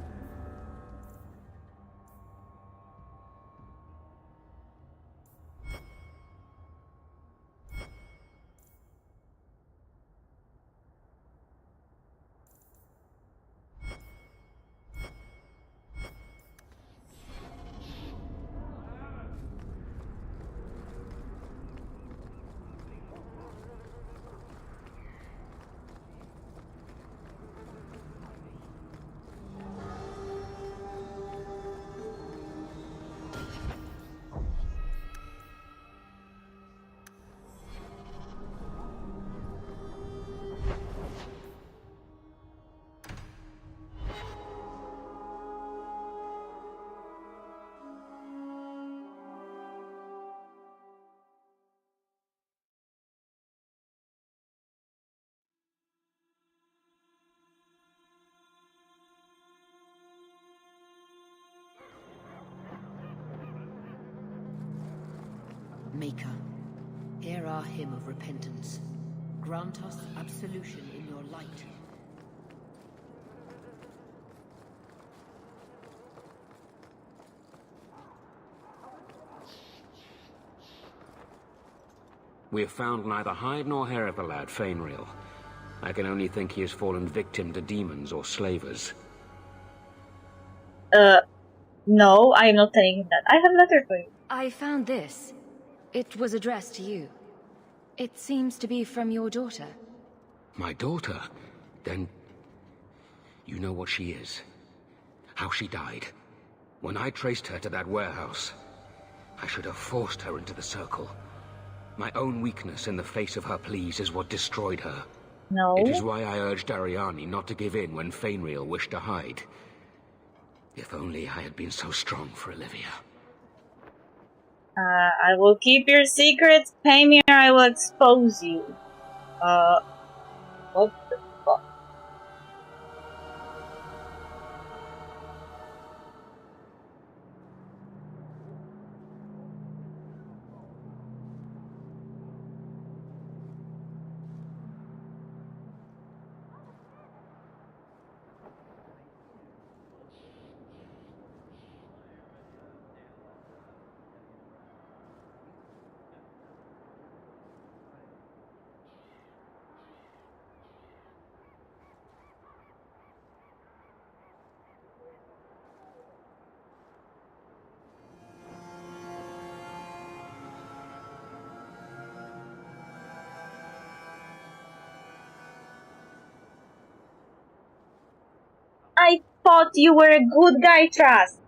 Maker, hear our hymn of repentance. Grant us absolution in your light. We have found neither hide nor hair of the lad, Fainreal. I can only think he has fallen victim to demons or slavers. No, I am not telling him that. I have a letter for you. I found this. It was addressed to you. It seems to be from your daughter. My daughter? Then... you know what she is. How she died. When I traced her to that warehouse, I should have forced her into the circle. My own weakness in the face of her pleas is what destroyed her. No. It is why I urged Ariani not to give in when Fainreal wished to hide. If only I had been so strong for Olivia. I will keep your secrets. Pay me or I will expose you. What the fuck? I thought you were a good guy, Trask.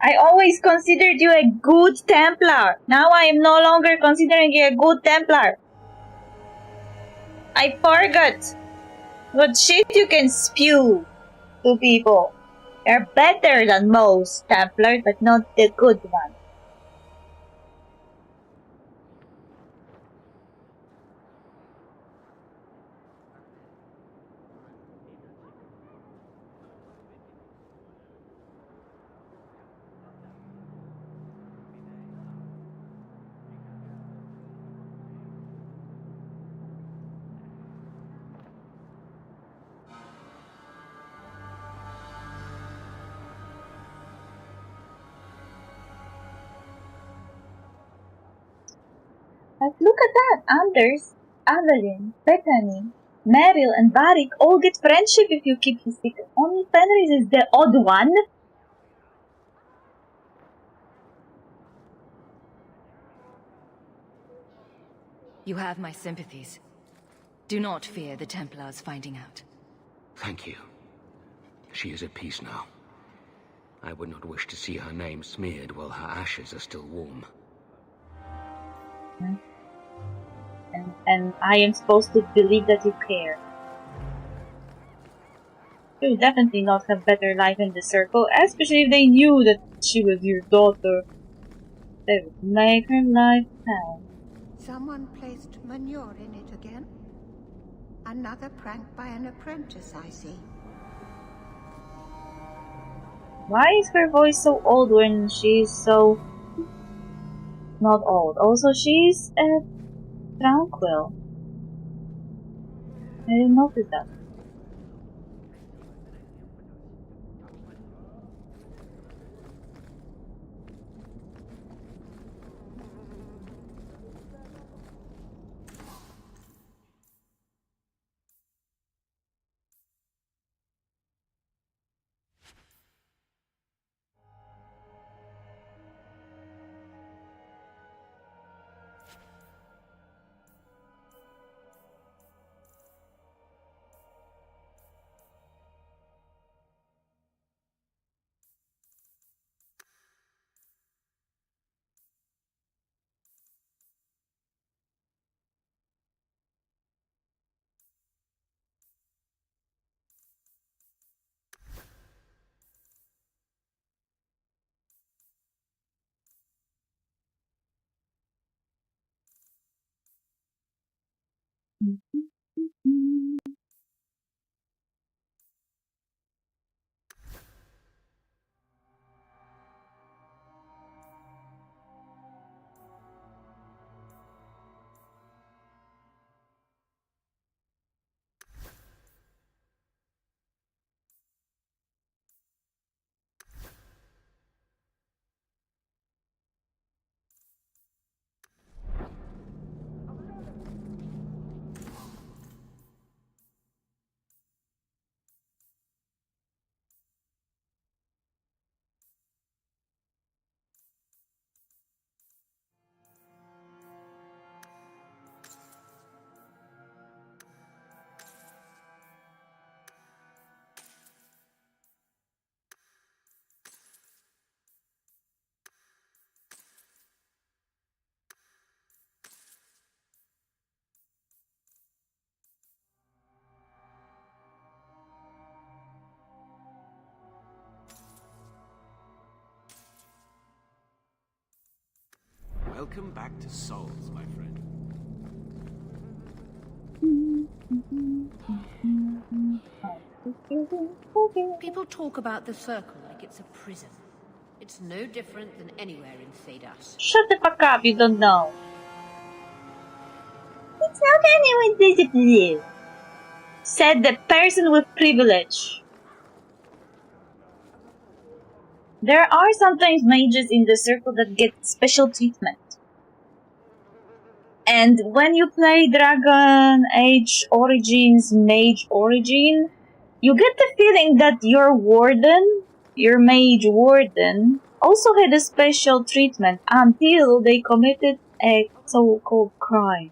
I always considered you a good Templar. Now I am no longer considering you a good Templar. I forgot what shit you can spew to people. You're better than most Templars, but not the good one. Like, look at that! Anders, Adeline, Bethany, Meryl, and Varric all get friendship if you keep his secret. Only Fenris is the odd one. You have my sympathies. Do not fear the Templars finding out. Thank you. She is at peace now. I would not wish to see her name smeared while her ashes are still warm. And I am supposed to believe that you care. You would definitely not have better life in the circle, especially if they knew that she was your daughter. They would make her life hell. Someone placed manure in it again. Another prank by an apprentice, I see. Why is her voice so old when she is so not old. Also, she's tranquil. I didn't notice that. Welcome back to Souls, my friend. People talk about the Circle like it's a prison. It's no different than anywhere in Thedas. Shut the fuck up, you don't know. It's not anyone's discipline, said the person with privilege. There are sometimes mages in the Circle that get special treatment. And when you play Dragon Age Origins Mage Origin, you get the feeling that your warden, your mage warden, also had a special treatment until they committed a so-called crime.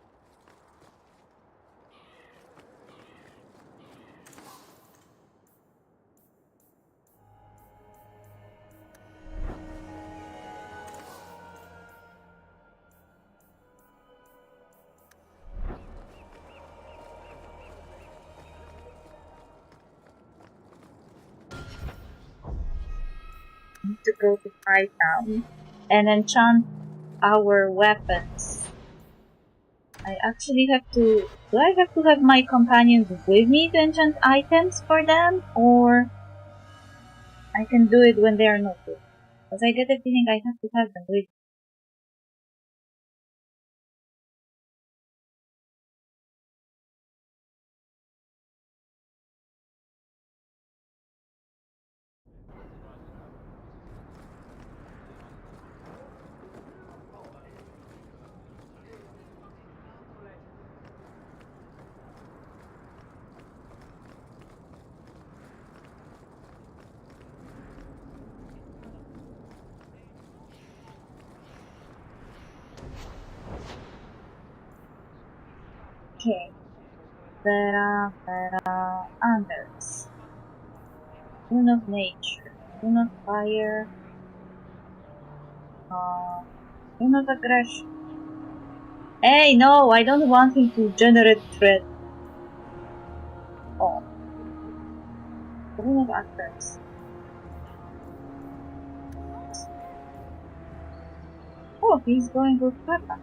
To go to High Town and enchant our weapons. I actually have to... Do I have to have my companions with me to enchant items for them? Or I can do it when they are not with me? Because I get a feeling I have to have them with me. Okay. Vera, Anders. Rune of Nature. Rune of Fire. Rune of Aggression. Hey, no, I don't want him to generate threat. Oh. Rune of Actors. Oh, he's going with Papa.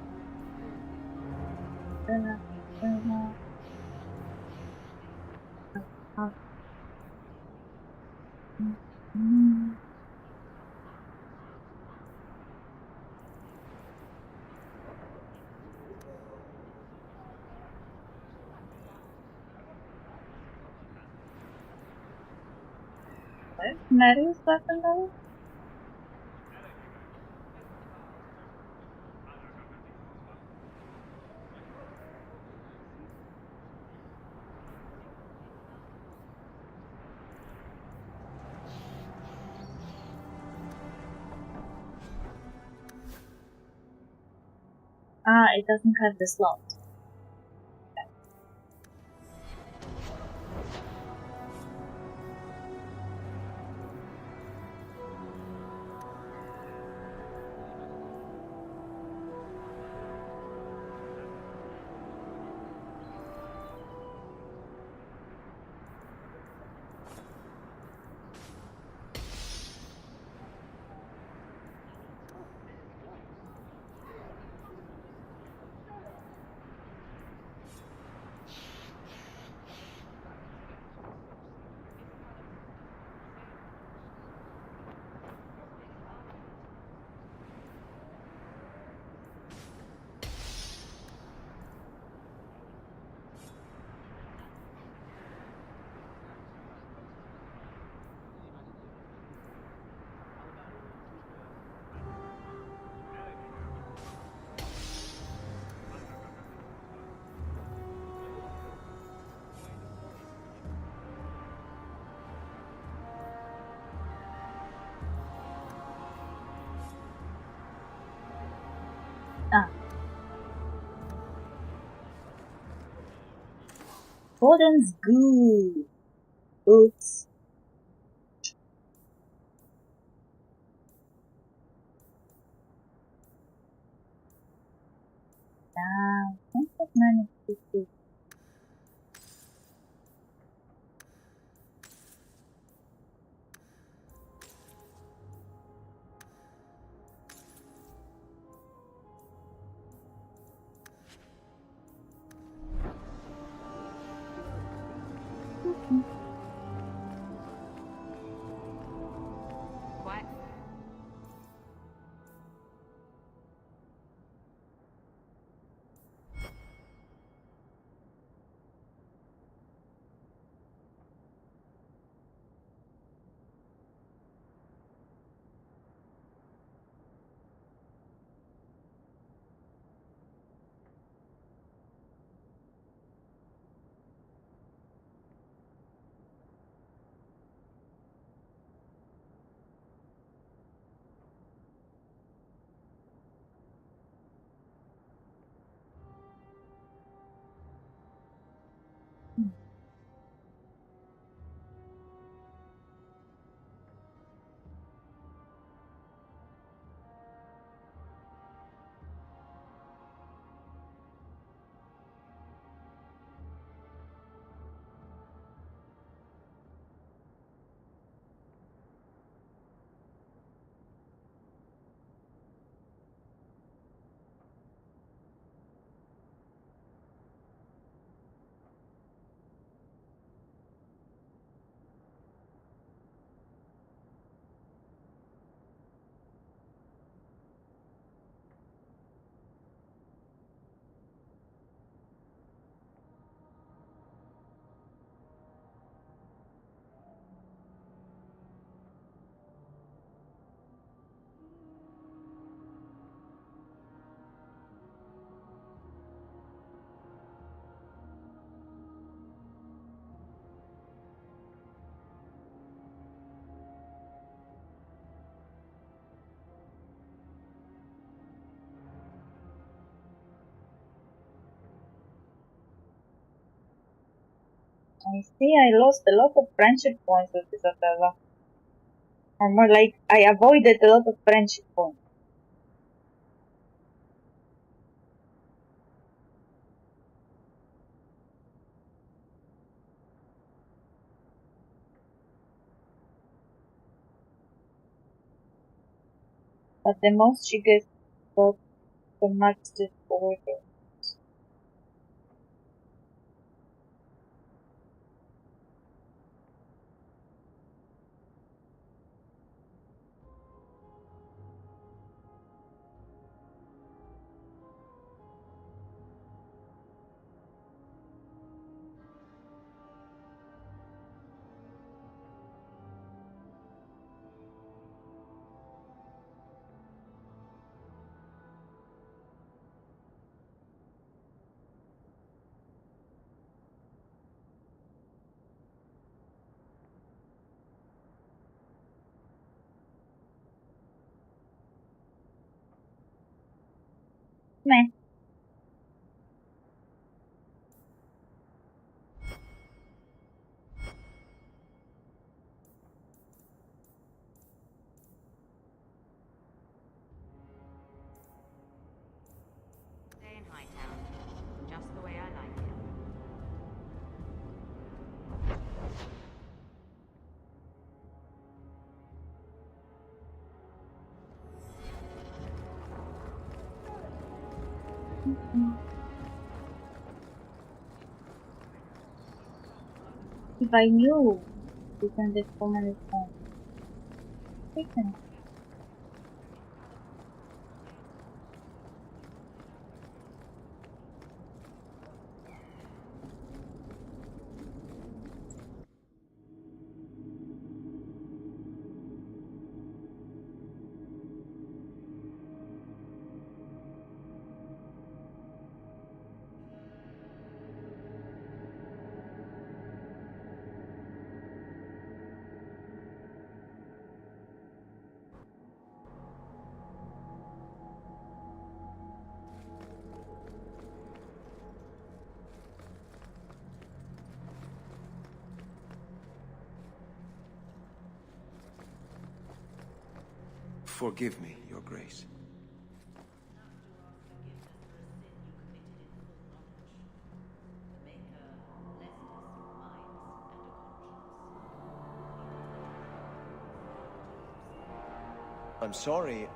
Mary's weapon though? Ah, it doesn't have the slot. Ah. Gordon's good. Oops. Ah, I can't manage to do. What? I see I lost a lot of friendship points with Isabella. Or more like, I avoided a lot of friendship points. But the most she gets got from Max order. Meh. Stay in Hightown, just the way I like it. If I knew this woman is home. Listen. Forgive me, Your Grace. I'm sorry.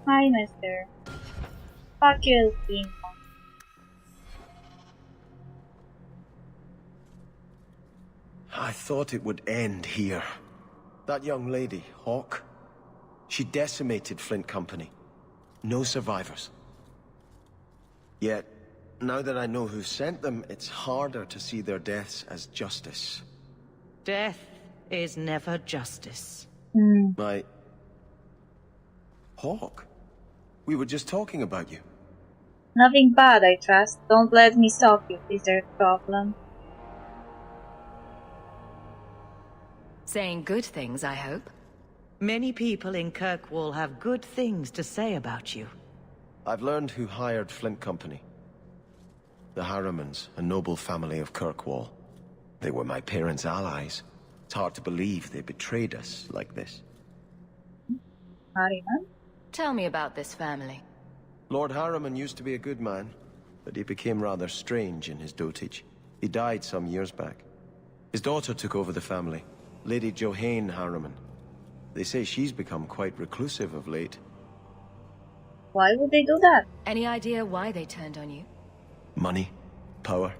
Hi, mister. Fuck you, steampunk. I thought it would end here. That young lady, Hawk, she decimated Flint Company. No survivors. Yet, now that I know who sent them, it's harder to see their deaths as justice. Death is never justice. My... Hawk? We were just talking about you. Nothing bad, I trust. Don't let me stalk you. Is there a problem? Saying good things, I hope. Many people in Kirkwall have good things to say about you. I've learned who hired Flint Company. The Harrimans, a noble family of Kirkwall. They were my parents' allies. It's hard to believe they betrayed us like this. Harriman? Tell me about this family. Lord Harriman used to be a good man, but he became rather strange in his dotage. He died some years back. His daughter took over the family, Lady Johanne Harriman. They say she's become quite reclusive of late. Why would they do that? Any idea why they turned on you? Money? Power?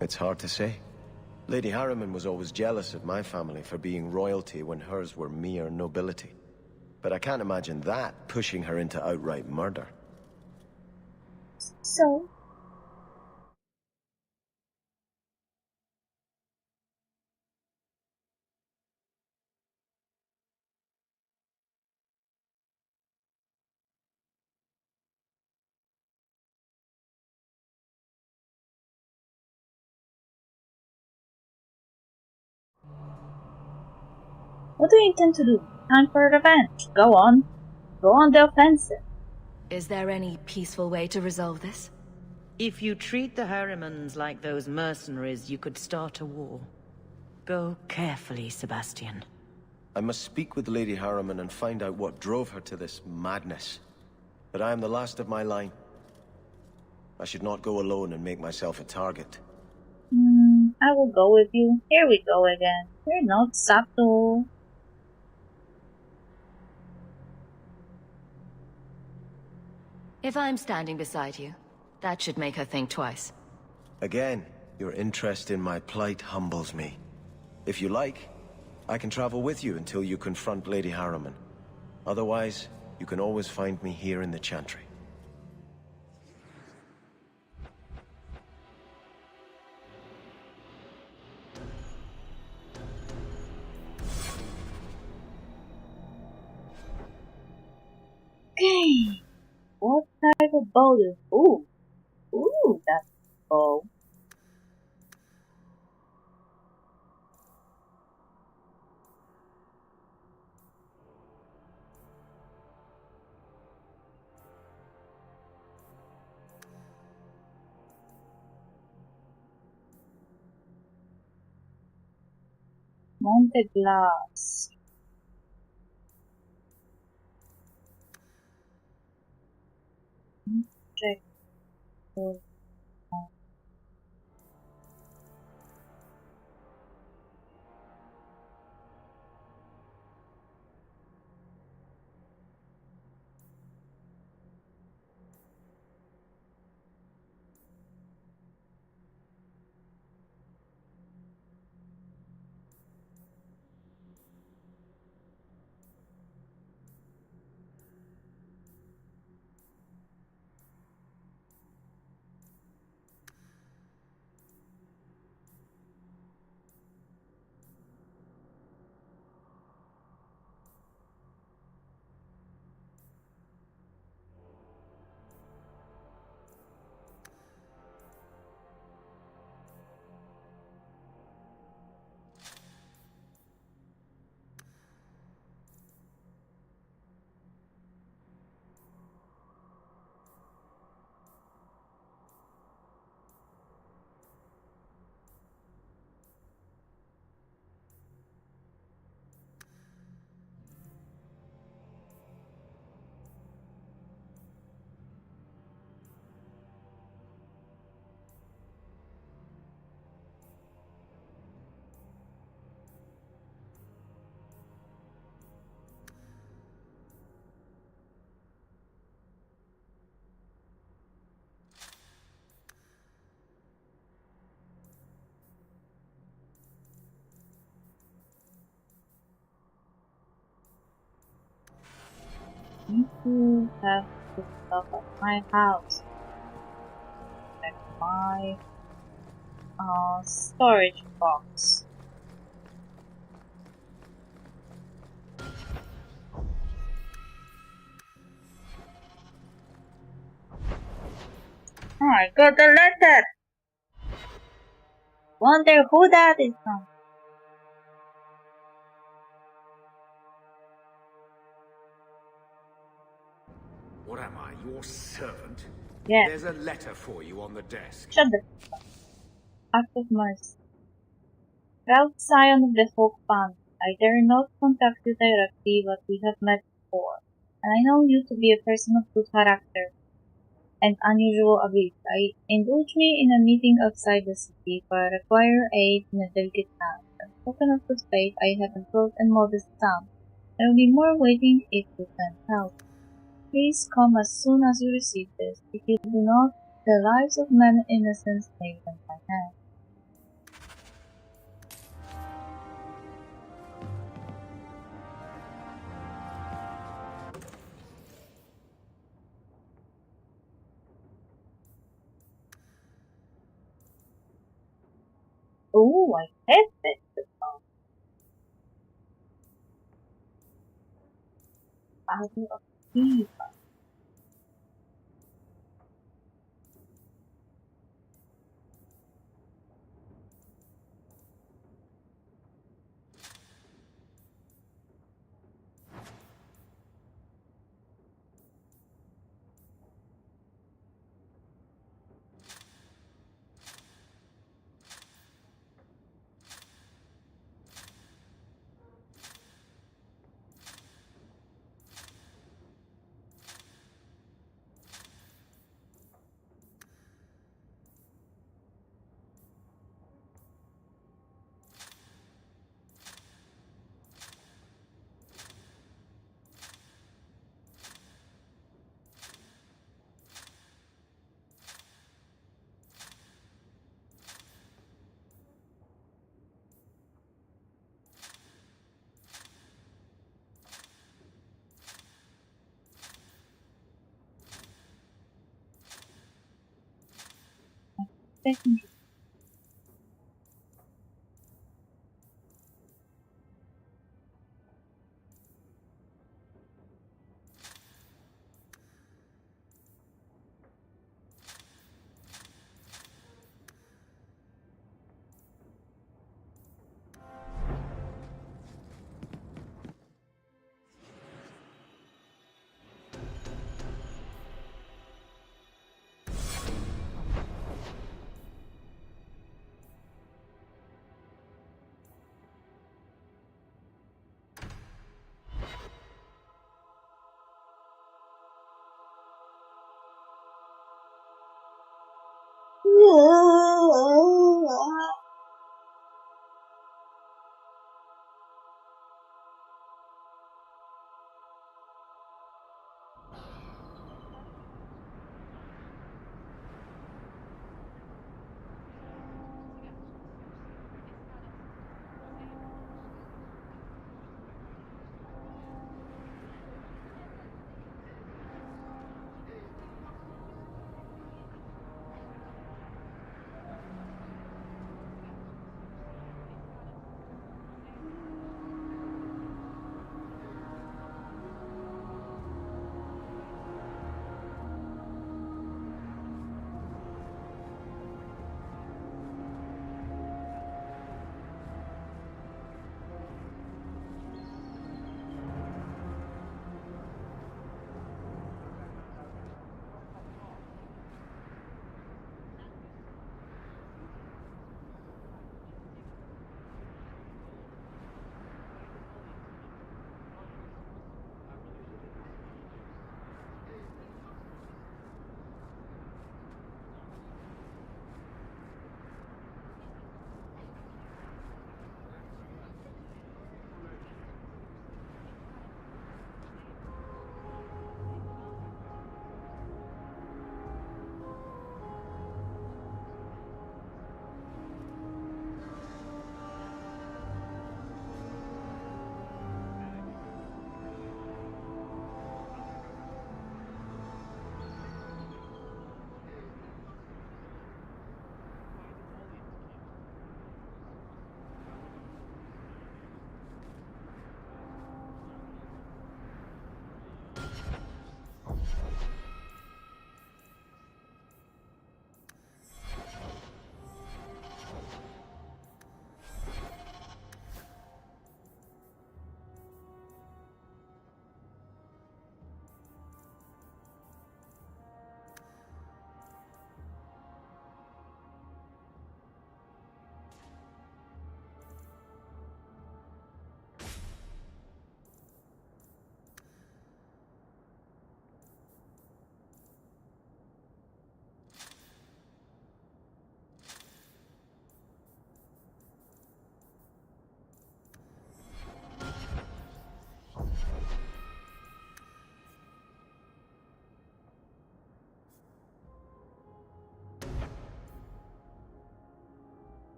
It's hard to say. Lady Harriman was always jealous of my family for being royalty when hers were mere nobility. But I can't imagine that pushing her into outright murder. So? What do you intend to do? Time for revenge. Go on. Go on the offensive. Is there any peaceful way to resolve this? If you treat the Harrimans like those mercenaries, you could start a war. Go carefully, Sebastian. I must speak with Lady Harriman and find out what drove her to this madness. But I am the last of my line. I should not go alone and make myself a target. I will go with you. Here we go again. You're not subtle. If I'm standing beside you, that should make her think twice. Again, your interest in my plight humbles me. If you like, I can travel with you until you confront Lady Harriman. Otherwise, you can always find me here in the Chantry. Okay. What type of bow do you... Ooh, that's a bow. Monteglass. Check. Need to have the stuff at my house. Check my storage box. Oh, I got a letter! Wonder who that is from. What am I, your servant? Yeah. There's a letter for you on the desk. Shut the fuck up. Act of mercy. Proud scion of the folk family, I dare not contact you directly, but we have met before, and I know you to be a person of good character. and unusual ability. Indulge me in a meeting outside the city, for I require aid in a delicate task. A token of good faith, I have a close and modest sum. There will be more waiting if you can help. Please come as soon as you receive this. If you do not, the lives of many innocents may be in my hands. Oh, I have this song. Battle of Eve. Second.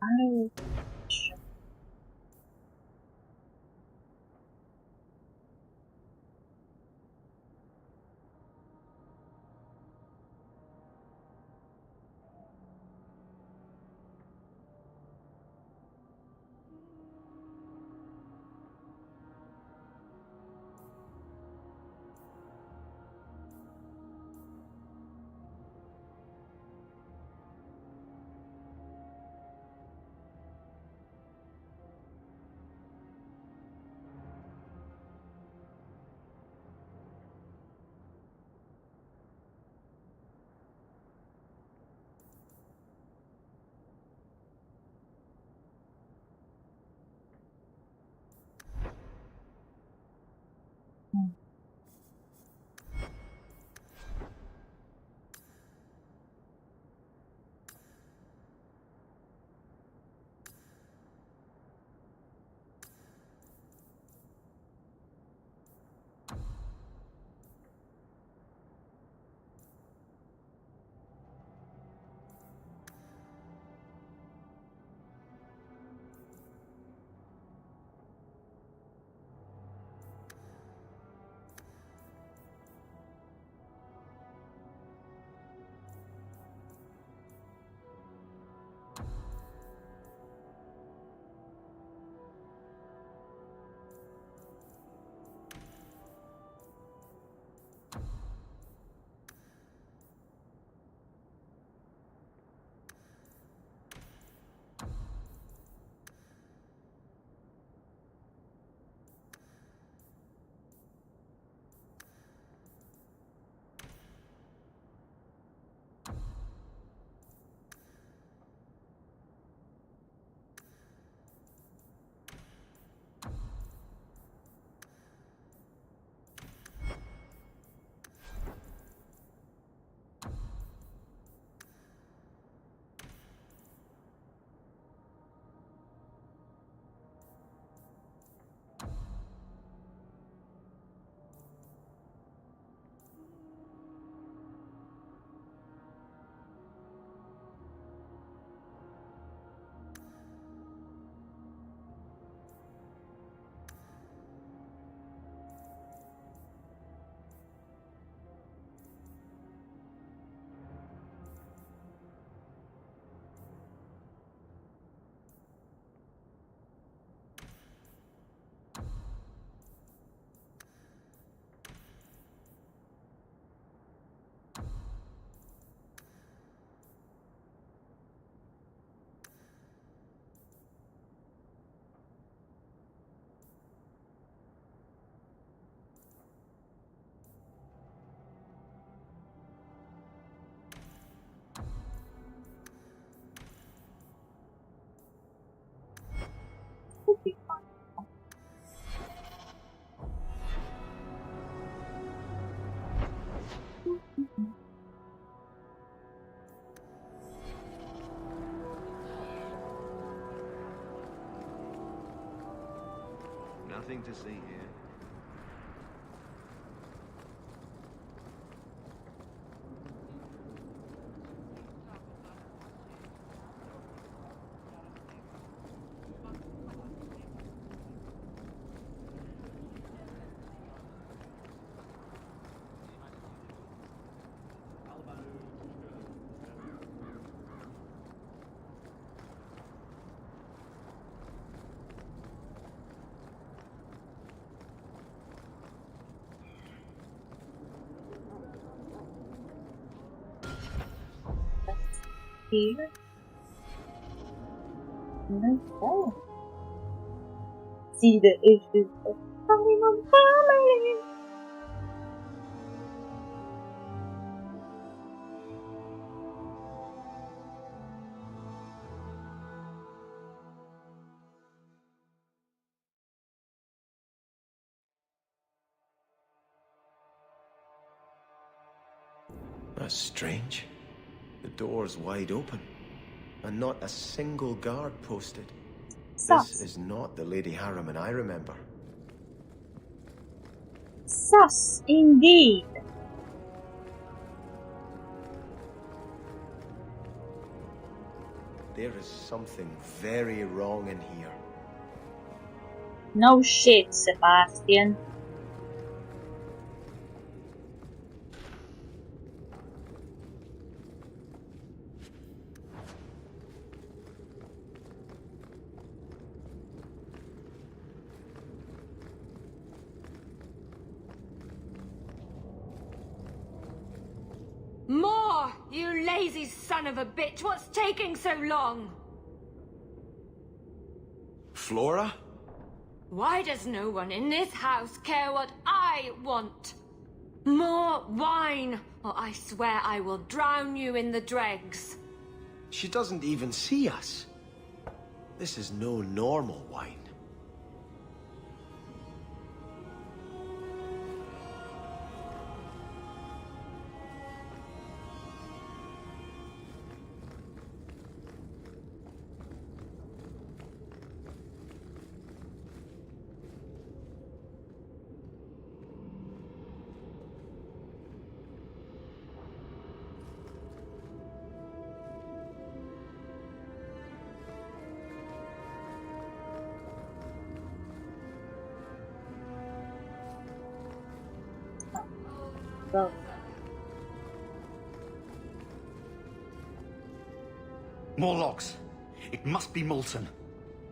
I would be fine. Nothing to see here. Here. Let's go. See the issues of coming on family. That's strange. The door's wide open, and not a single guard posted. This is not the Lady Harriman I remember. Sus, indeed. There is something very wrong in here. No shit, Sebastian. More! You lazy son of a bitch! What's taking so long? Flora? Why does no one in this house care what I want? More wine, or I swear I will drown you in the dregs. She doesn't even see us. This is no normal wine. Go. More logs. It must be molten.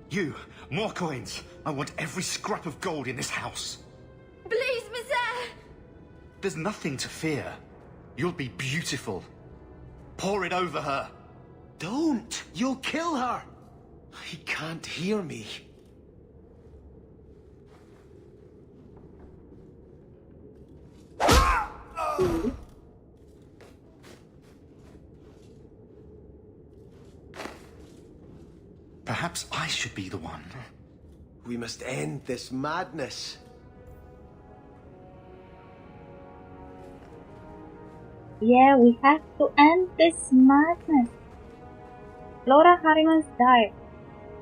You, more coins. I want every scrap of gold in this house. Please, Monsieur! There's nothing to fear. You'll be beautiful. Pour it over her. Don't! You'll kill her! He can't hear me. Perhaps I should be the one. We must end this madness. Yeah, we have to end this madness. Flora Harriman's died.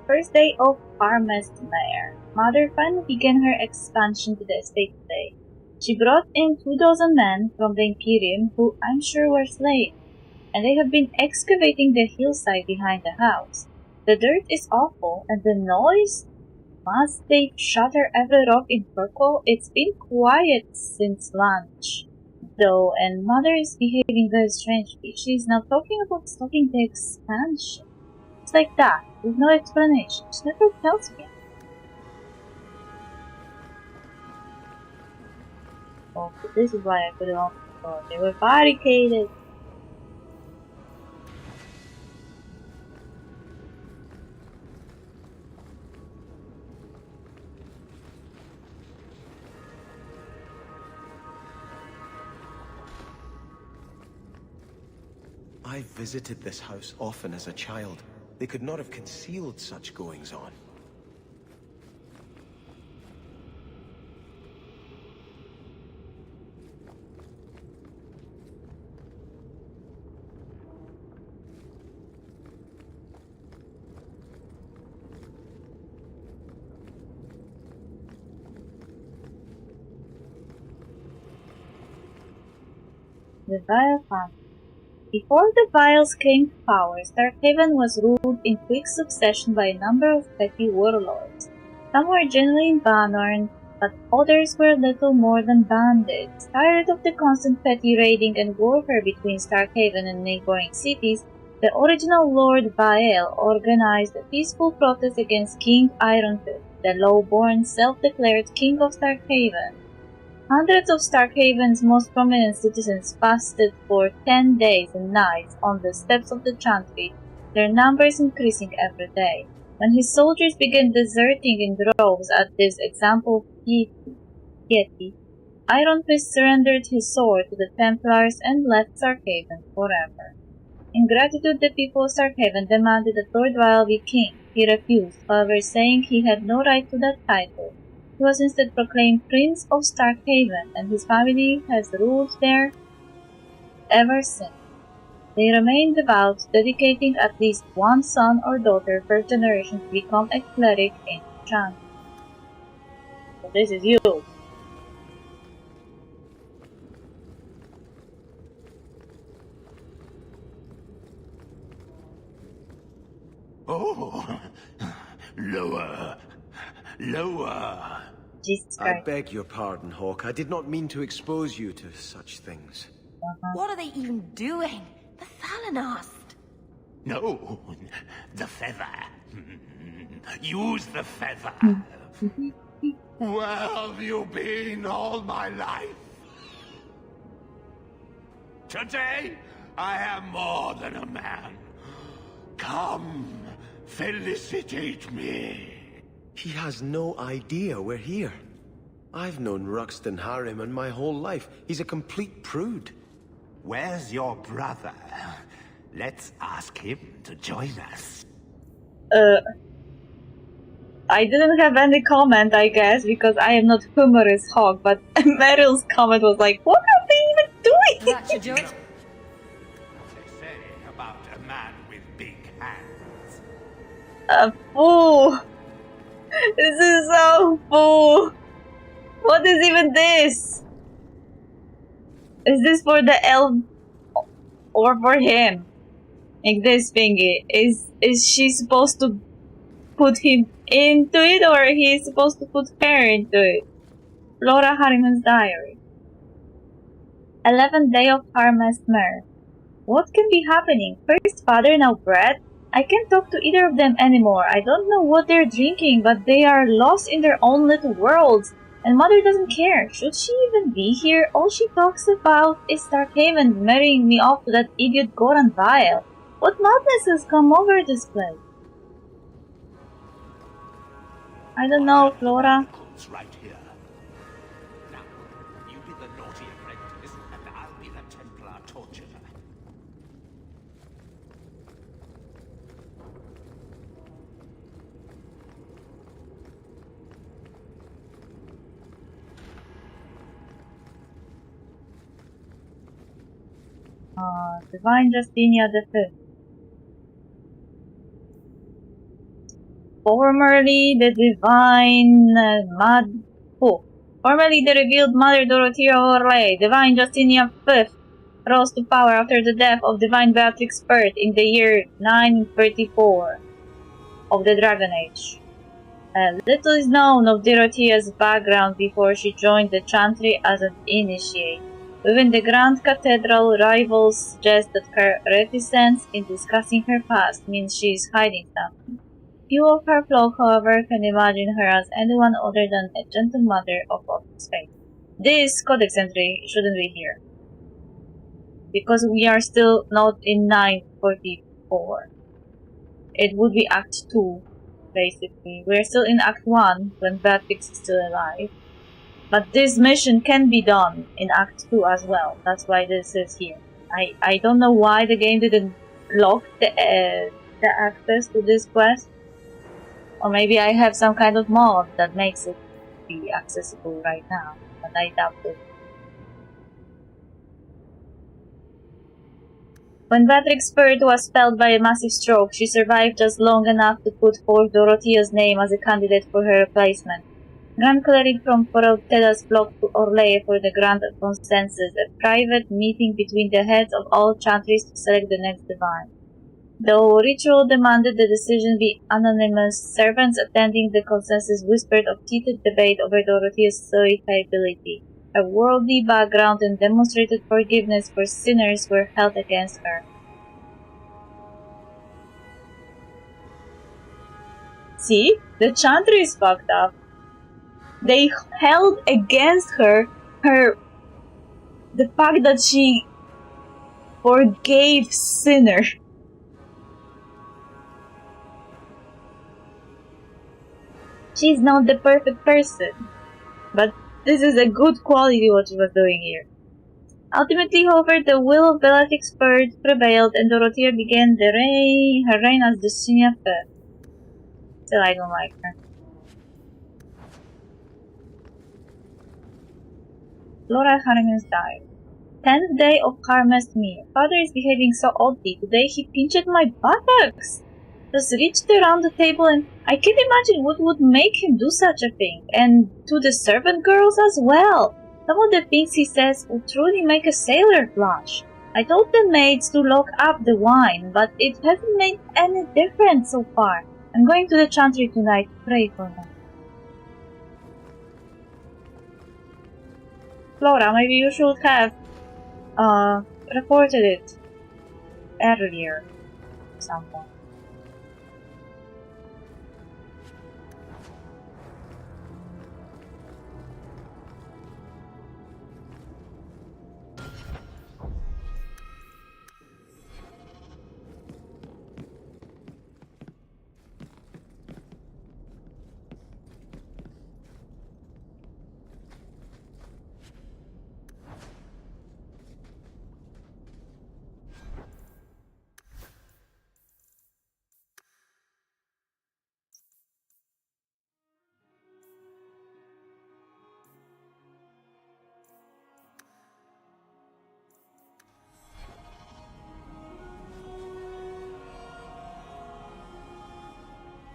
First day of Harmest Mayor. Mother finally began her expansion to the estate today. She brought in 2,000 men from the Imperium who I'm sure were slaves, and they have been excavating the hillside behind the house. The dirt is awful, and the noise? Must they shatter every rock in Kirkwall? It's been quiet since lunch, though, and Mother is behaving very strangely. She's now talking about stopping the expansion. It's like that, with no explanation. She never tells me. Oh, but this is why I put it on the floor. They were barricaded. I visited this house often as a child. They could not have concealed such goings-on. The Vile Family. Before the Viles came to power, Starkhaven was ruled in quick succession by a number of petty warlords. Some were genuine Bannorn, but others were little more than bandits. Tired of the constant petty raiding and warfare between Starkhaven and neighboring cities, the original Lord Vael organized a peaceful protest against King Ironfist, the low-born, self-declared King of Starkhaven. Hundreds of Starkhaven's most prominent citizens fasted for 10 days and nights on the steps of the Chantry, their numbers increasing every day. When his soldiers began deserting in droves at this example of piety, Ironfist surrendered his sword to the Templars and left Starkhaven forever. In gratitude, the people of Starkhaven demanded that Lord Vile be king. He refused, however, saying he had no right to that title. He was instead proclaimed Prince of Starkhaven, and his family has ruled there ever since. They remain devout, dedicating at least one son or daughter per generation to become a cleric in Chant. So this is you. Oh, lower, lower. Jesus I Christ. beg your pardon, Hawk. I did not mean to expose you to such things. What are they even doing? The Thalanost! No, the feather. Use the feather. Where have you been all my life? Today, I am more than a man. Come, felicitate me. He has no idea we're here. I've known Ruxton Harriman my whole life. He's a complete prude. Where's your brother? Let's ask him to join us. I didn't have any comment, I guess, because I am not humorous Hawk, but Meryl's comment was like, what are they even doing? That should do it. They say about a man with big hands. A fool! This is so fool! What is even this? Is this for the elf or for him? Like this thingy. Is she supposed to put him into it, or he is supposed to put her into it? Flora Harriman's diary. 11th day of Harmest Mer. What can be happening? First father, now Brad? I can't talk to either of them anymore. I don't know what they're drinking, but they are lost in their own little worlds. And mother doesn't care. Should she even be here? All she talks about is Starkhaven marrying me off to that idiot Goran Vile. What madness has come over this place? I don't know, Flora. Right here. Now, you be the naughty apprentice, and I'll be the Templar torturer. Divine Justinia V. Formerly the Formerly the revealed Mother Dorothea Orlais, Divine Justinia V, rose to power after the death of Divine Beatrix Birth in the year 934 of the Dragon Age. Little is known of Dorothea's background before she joined the Chantry as an initiate. Within the Grand Cathedral, rivals suggest that her reticence in discussing her past means she is hiding something. Few of her flock, however, can imagine her as anyone other than a gentle mother of Orphan's fate. This codex entry shouldn't be here, because we are still not in 944. It would be Act 2, basically. We're still in Act 1, when Beatrix is still alive. But this mission can be done in Act 2 as well. That's why this is here. I don't know why the game didn't lock the access to this quest. Or maybe I have some kind of mod that makes it be accessible right now. But I doubt it. When Beatrix Bird was felled by a massive stroke, she survived just long enough to put forth Dorothea's name as a candidate for her replacement. Grand Cleric from Forautedas flocked to Orlais for the Grand Consensus, a private meeting between the heads of all chantries to select the next divine. Though ritual demanded the decision be anonymous, servants attending the consensus whispered of heated debate over Dorothea's certifiability. Her worldly background and demonstrated forgiveness for sinners were held against her. See? The chantry is fucked up. They held against her the fact that she forgave sinner. She's not the perfect person, but this is a good quality what she was doing here. Ultimately, however, the will of Beatrix Bird prevailed and Dorothea began her reign as Justinia V. Still, I don't like her. Flora Harriman's diary. 10th day of Harmest Mer. Father is behaving so oddly. Today he pinched my buttocks. Just reached around the table and I can't imagine what would make him do such a thing. And to the servant girls as well. Some of the things he says will truly make a sailor blush. I told the maids to lock up the wine, but it hasn't made any difference so far. I'm going to the chantry tonight to pray for them. Flora, maybe you should have reported it earlier. Something.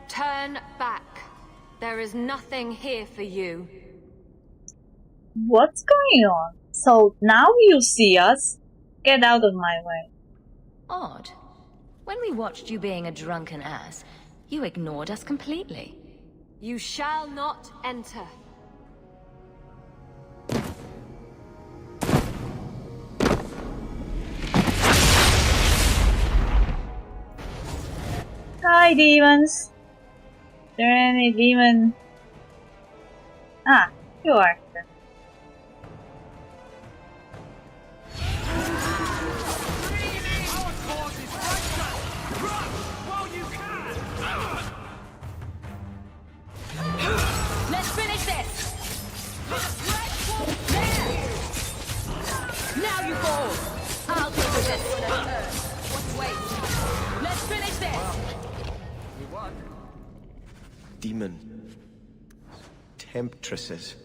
Turn back. There is nothing here for you. What's going on? So now you see us? Get out of my way. Odd. When we watched you being a drunken ass, you ignored us completely. You shall not enter. Hi, demons. Is there any demon? Ah, you are here. Let's finish this! Now you fall! I'll deal with this! Wait! Let's finish this! Demon. Temptresses.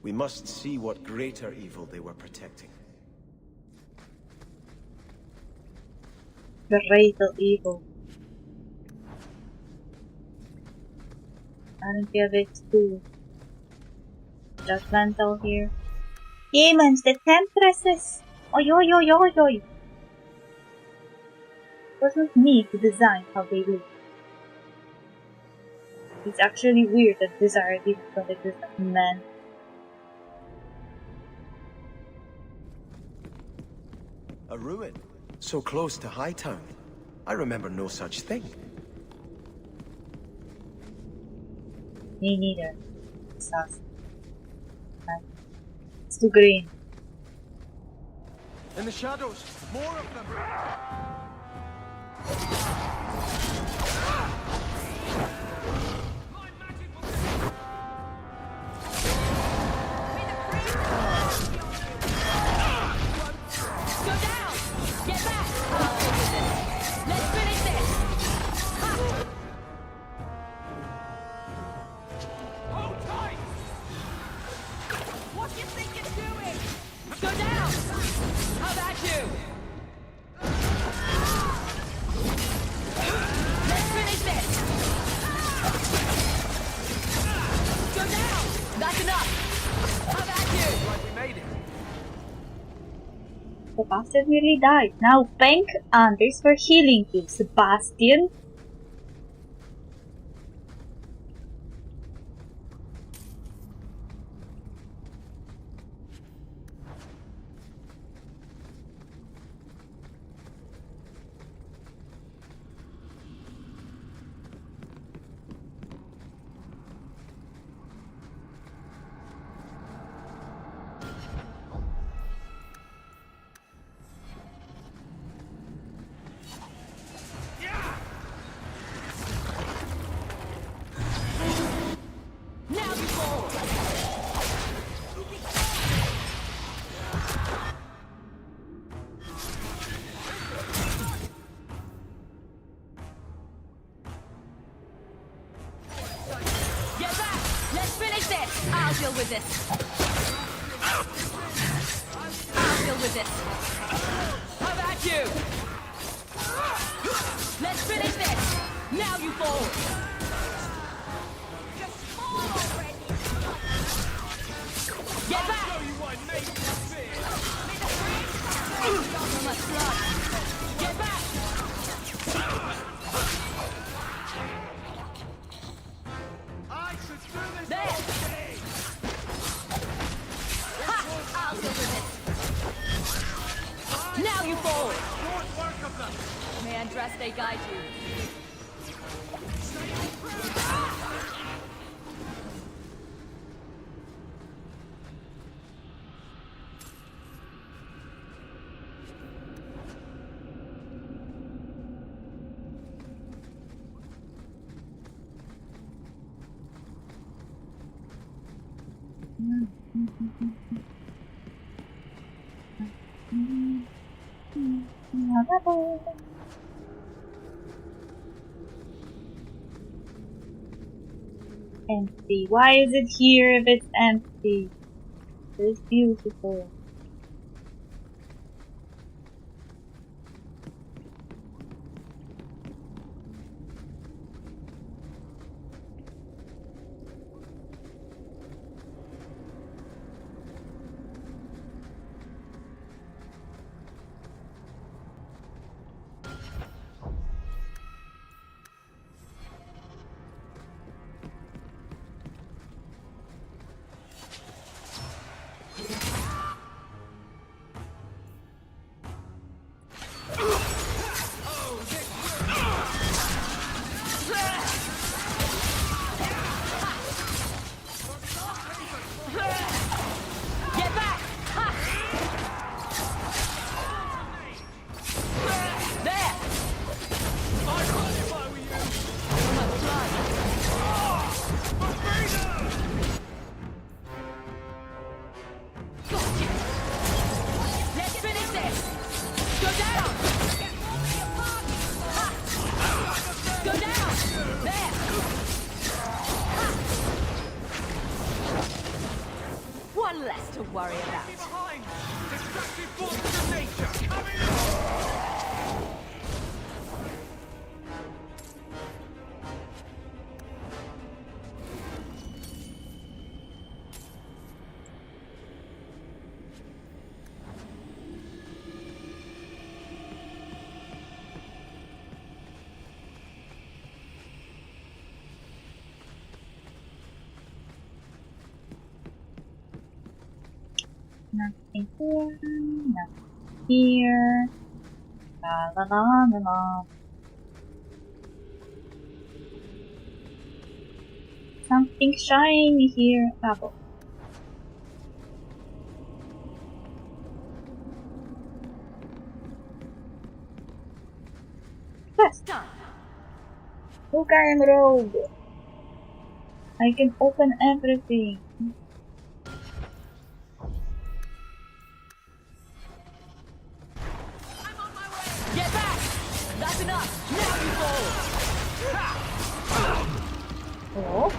We must see what greater evil they were protecting. Greater evil. Aren't you a bit too judgmental here? Demons, the Temptresses! Oi, oi, oi, oi, oi! It wasn't me to design how they look. It's actually weird that these are demons but it is men. A ruin? So close to Hightown. I remember no such thing. Me neither. Sus. It's too green. In the shadows, more of them! The bastard nearly died. Now thank Anders for healing you, Sebastian. I'll deal with this. I'll deal with this. How about you? Let's finish this. Now you fall. Get back! There! Ha! I'll deal with it. Now you fall! May Andraste guide you. Empty. Why is it here if it's empty? It's beautiful. One less to worry about. Destructive forces of nature coming on! Nothing here, nothing here. La la la la la. Something shiny here. Apple. Yes. Look, I am rogue. I can open everything. Get back! That's enough! Now you fall! Oh.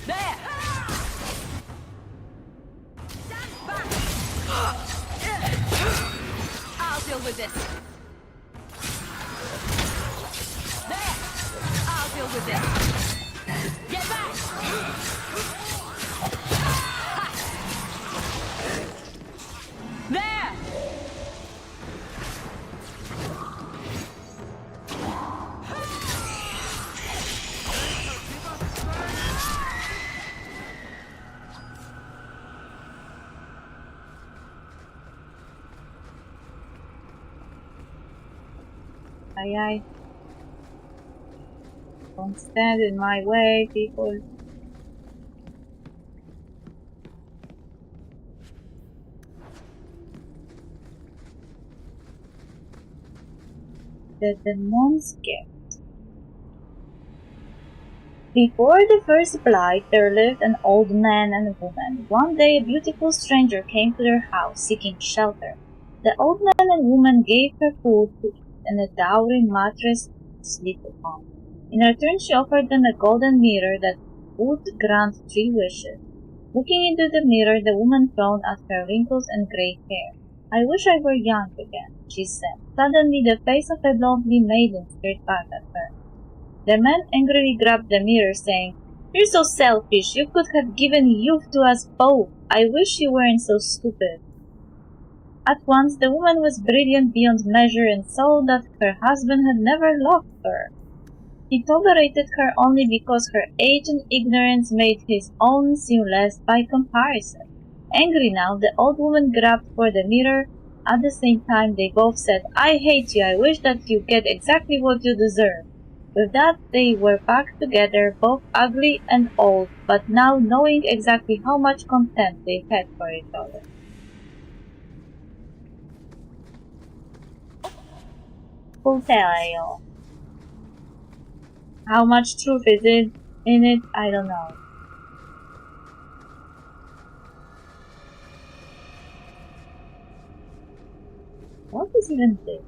There! Stand back! I'll deal with this. There! I'll deal with this. Get back! There! Aye aye. Don't stand in my way, people. The demon's gift. Before the first blight, there lived an old man and a woman. One day, a beautiful stranger came to their house seeking shelter. The old man and woman gave her food to eat and a dowry mattress to sleep upon. In return, she offered them a golden mirror that would grant 3 wishes. Looking into the mirror, the woman frowned at her wrinkles and gray hair. "I wish I were young again," she said. Suddenly, the face of a lovely maiden stared back at her. The man angrily grabbed the mirror, saying, "You're so selfish. You could have given youth to us both. I wish you weren't so stupid." At once the woman was brilliant beyond measure and saw that her husband had never loved her. He tolerated her only because her age and ignorance made his own seem less by comparison. Angry now, the old woman grabbed for the mirror. At the same time, they both said, "I hate you. I wish that you get exactly what you deserve." With that, they were back together, both ugly and old, but now knowing exactly how much contempt they had for each other. Full tale. How much truth is it in it? I don't know. What is even this?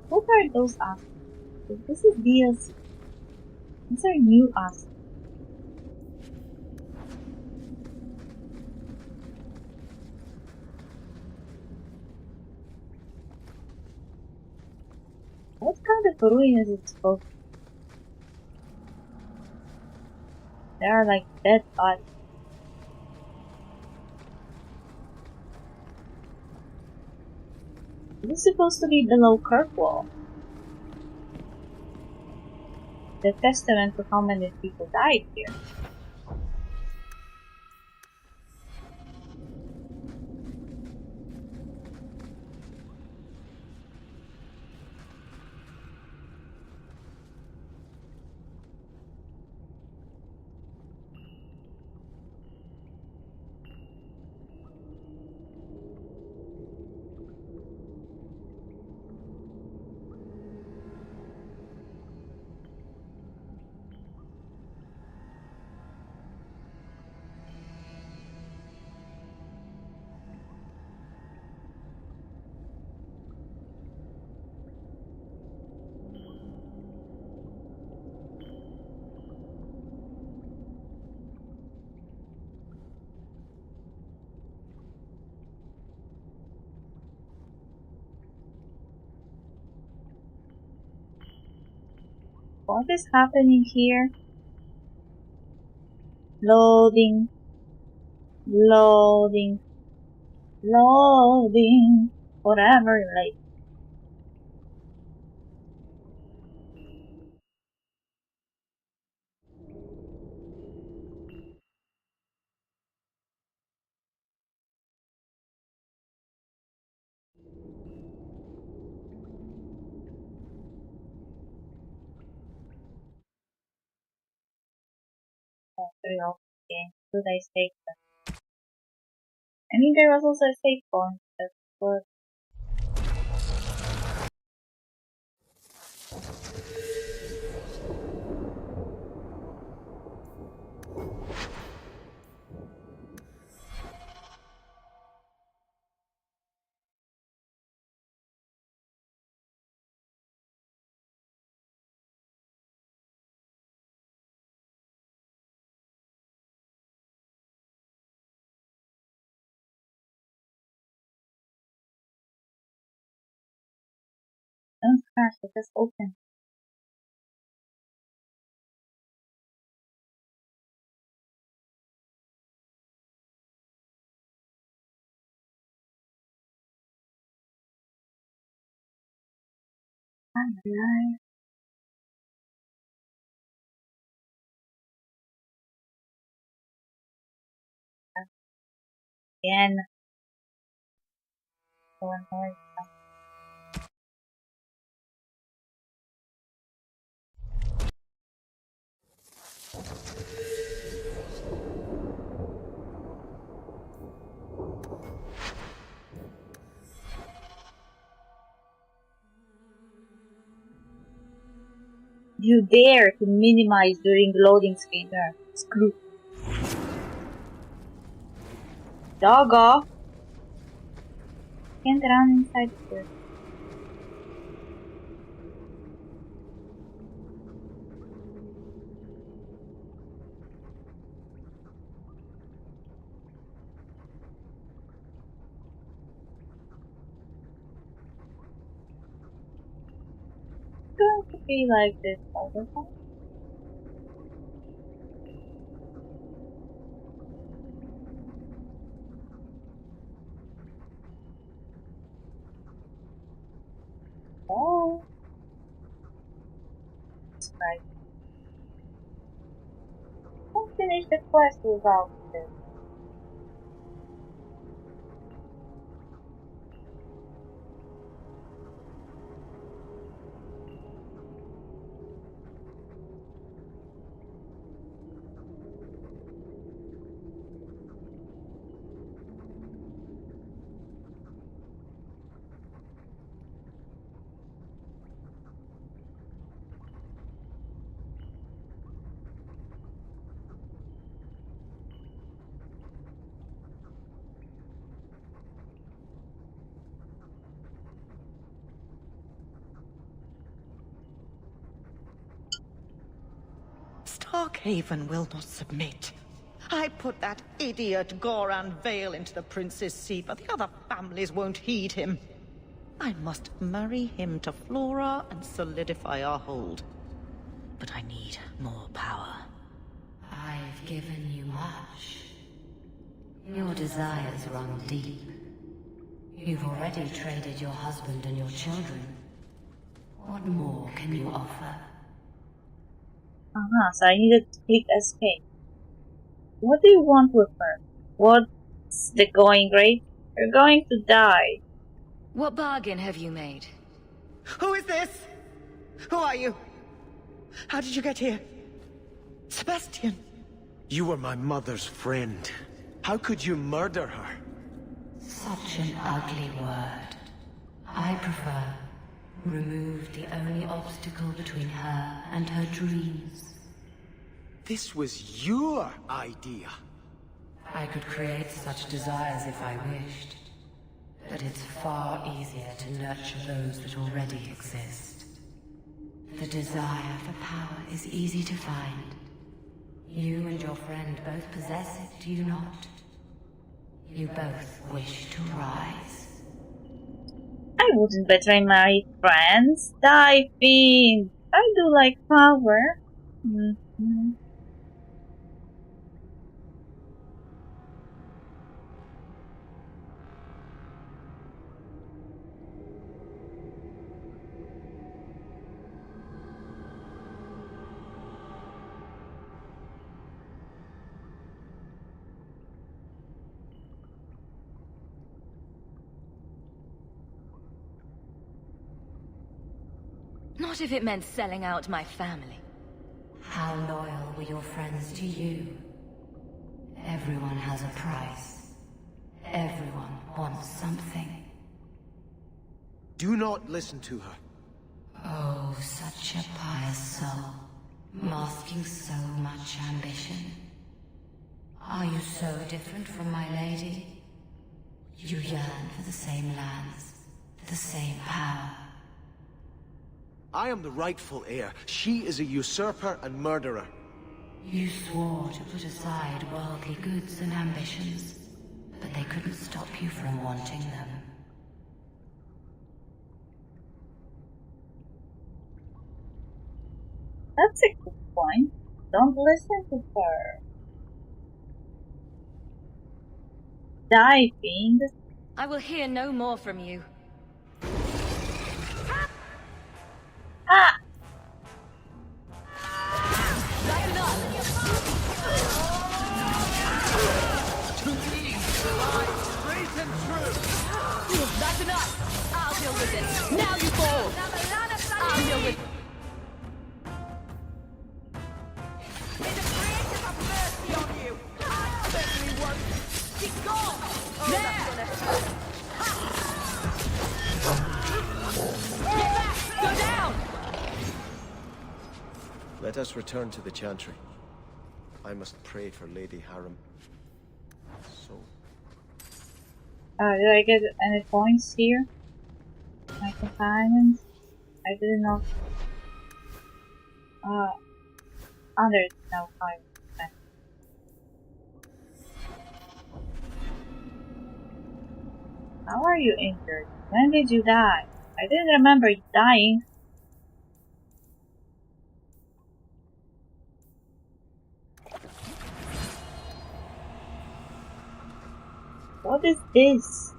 What are those assets? This is DLC. These are new assets. What kind of ruin is it supposed to be? There are like dead bodies. This is supposed to be below Kirkwall. The testament to how many people died here. What is happening here? Loading. Loading. Loading. Forever late. Okay. Should I save them? I mean, there was also a save point, but don't crash, it just open. Alive. Again. One more. You dare to minimize during loading screen. Screw. Doggo! Can't run inside here. It's going to be like this all the time. describe. Don't finish the quest without this. Starkhaven will not submit. I put that idiot Goran Vale into the Prince's seat, but the other families won't heed him. I must marry him to Flora and solidify our hold. But I need more power. I've given you much. Your desires run deep. You've already traded your husband and your children. What more can you offer? So I needed to click escape. What do you want with her? What's the going rate? You're going to die. What bargain have you made? Who is this? Who are you? How did you get here? Sebastian. You were my mother's friend. How could you murder her? Such an ugly word. I prefer remove the only obstacle between her and her dreams. This was your idea. I could create such desires if I wished. But it's far easier to nurture those that already exist. The desire for power is easy to find. You and your friend both possess it, do you not? You both wish to rise. I wouldn't betray my friends. Die, fiend. I do like power. Not if it meant selling out my family. How loyal were your friends to you? Everyone has a price. Everyone wants something. Do not listen to her. Oh, such a pious soul, masking so much ambition. Are you so different from my lady? You yearn for the same lands, the same power. I am the rightful heir. She is a usurper and murderer. You swore to put aside worldly goods and ambitions, but they couldn't stop you from wanting them. That's a good point. Don't listen to her. Die, fiend. I will hear no more from you. Ah! That's enough! I'll deal with this. Now you fall! I'll deal with... May the creators have mercy on you! I certainly won't! She's gone! Oh, that's gonna hurt! Get back! Go down! Let us return to the Chantry. I must pray for Lady Harrim. So... did I get any points here? My companions? I didn't know. Others now 5%. How are you injured? When did you die? I didn't remember you dying. What is this?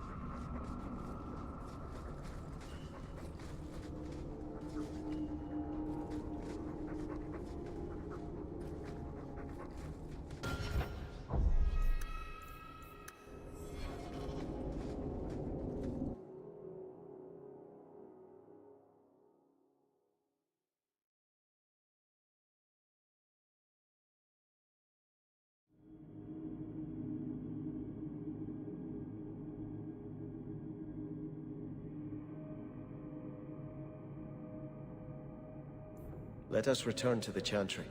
Let us return to the Chantry.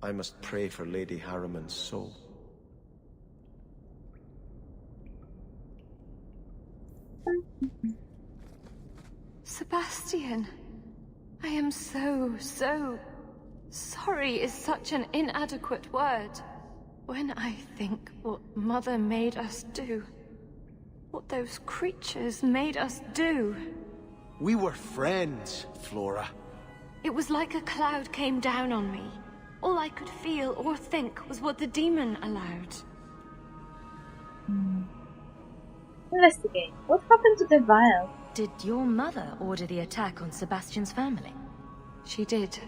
I must pray for Lady Harriman's soul. Sebastian, I am so sorry is such an inadequate word. When I think what Mother made us do, what those creatures made us do. We were friends, Flora. It was like a cloud came down on me. All I could feel or think was what the demon allowed. Investigate. What happened to the vial? Did your mother order the attack on Sebastian's family? She did.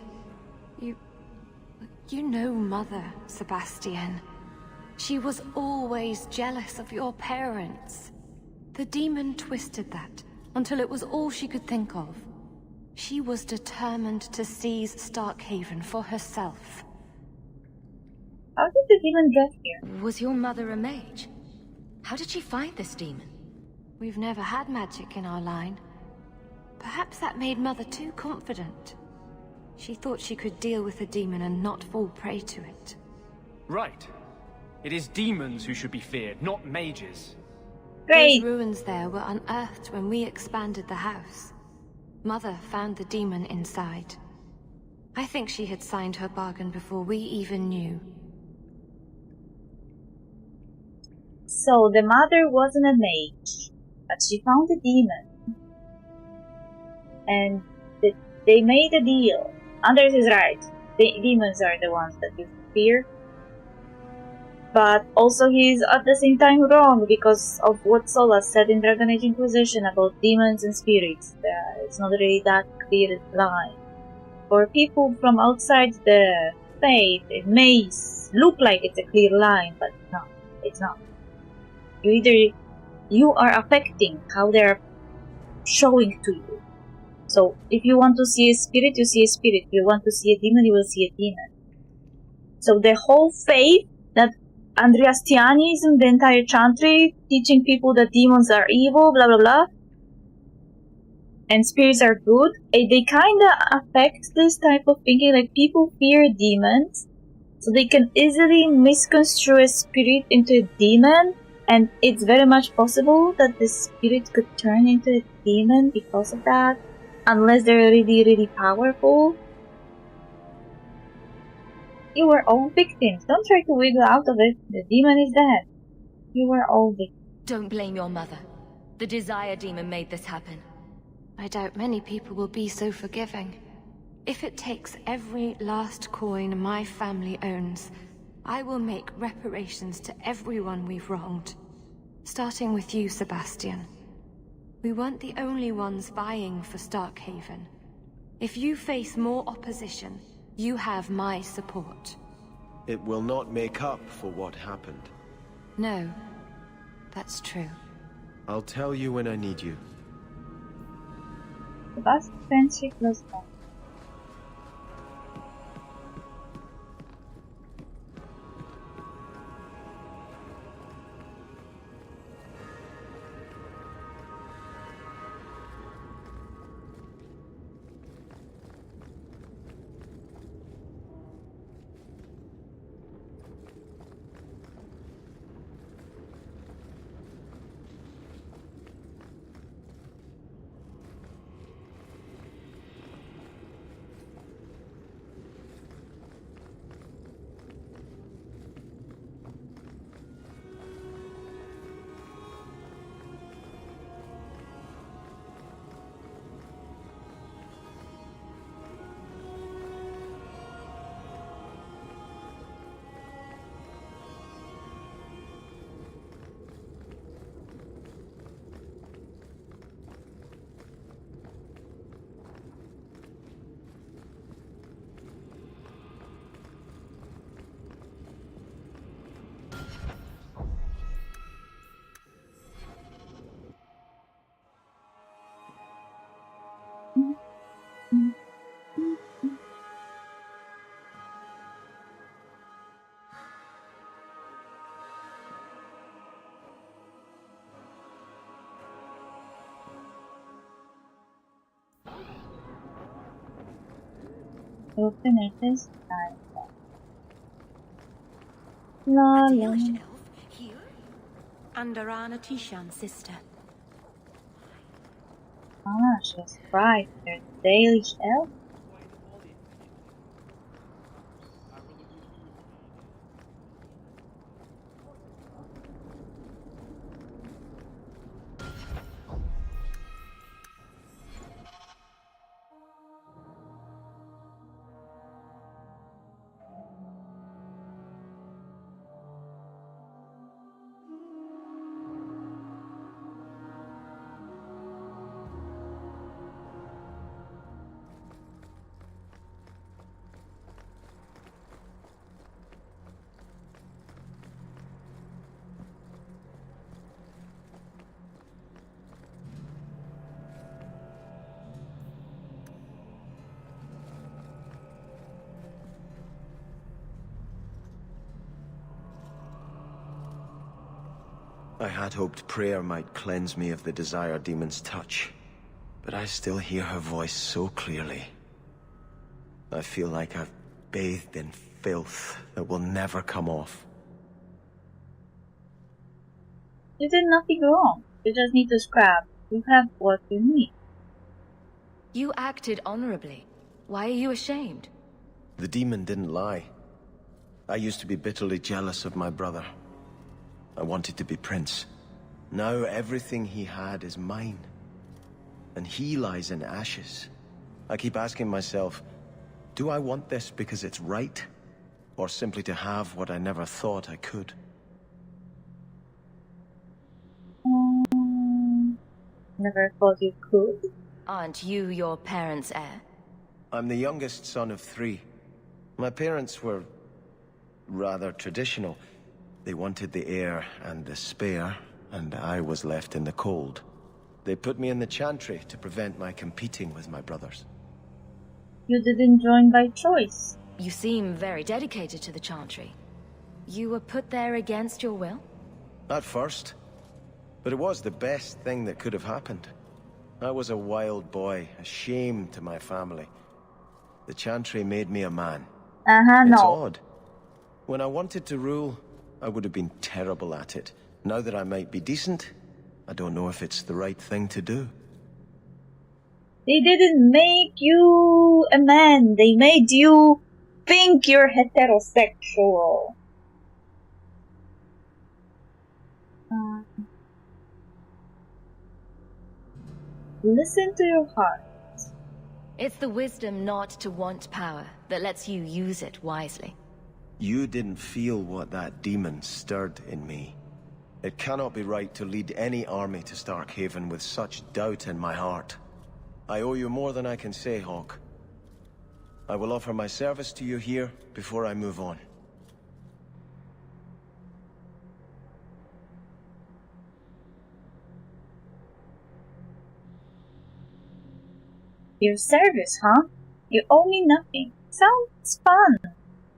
You know Mother, Sebastian. She was always jealous of your parents. The demon twisted that until it was all she could think of. She was determined to seize Starkhaven for herself. How did the demon get here? Was your mother a mage? How did she find this demon? We've never had magic in our line. Perhaps that made Mother too confident. She thought she could deal with the demon and not fall prey to it. Right. It is demons who should be feared, not mages. Great. Those ruins there were unearthed when we expanded the house. Mother found the demon inside. I think she had signed her bargain before we even knew. So the mother wasn't a mage, but she found the demon. And they made a deal. Anders is right. The demons are the ones that you fear. But also he is at the same time wrong because of what Solas said in Dragon Age Inquisition about demons and spirits. It's not really that clear line. For people from outside the faith, it may look like it's a clear line, but no, it's not. You are affecting how they're showing to you. So if you want to see a spirit, you see a spirit. If you want to see a demon, you will see a demon. So the whole faith that Andreas Tiani is in the entire Chantry, teaching people that demons are evil, blah blah blah, and spirits are good, they kinda affect this type of thinking, like people fear demons, so they can easily misconstrue a spirit into a demon, and it's very much possible that the spirit could turn into a demon because of that, unless they're really, really powerful. You were all victims. Don't try to wiggle out of it. The demon is dead. You were all victims. Don't blame your mother. The Desire Demon made this happen. I doubt many people will be so forgiving. If it takes every last coin my family owns, I will make reparations to everyone we've wronged. Starting with you, Sebastian. We weren't the only ones vying for Starkhaven. If you face more opposition, you have my support. It will not make up for what happened. No, that's true. I'll tell you when I need you. The best friendship was gone. We'll finish this time. La la. Elf here? And Arana Tishan's sister. Ah, she's right. There's a Dalish elf. I had hoped prayer might cleanse me of the Desire Demon's touch, but I still hear her voice so clearly. I feel like I've bathed in filth that will never come off. You did nothing wrong. You just need to scrap. You have what you need. You acted honorably. Why are you ashamed? The demon didn't lie. I used to be bitterly jealous of my brother. I wanted to be prince. Now everything he had is mine. And he lies in ashes. I keep asking myself, do I want this because it's right? Or simply to have what I never thought I could? Never thought you could. Aren't you your parents' heir? I'm the youngest son of 3. My parents were rather traditional. They wanted the heir and the spare, and I was left in the cold. They put me in the chantry to prevent my competing with my brothers. You didn't join by choice. You seem very dedicated to the chantry. You were put there against your will? At first. But it was the best thing that could have happened. I was a wild boy, a shame to my family. The chantry made me a man. It's odd. When I wanted to rule, I would have been terrible at it. Now that I might be decent, I don't know if it's the right thing to do. They didn't make you a man. They made you think you're heterosexual. Listen to your heart. It's the wisdom not to want power that lets you use it wisely. You didn't feel what that demon stirred in me. It cannot be right to lead any army to Starkhaven with such doubt in my heart. I owe you more than I can say, Hawk. I will offer my service to you here before I move on. Your service, huh? You owe me nothing. Sounds fun.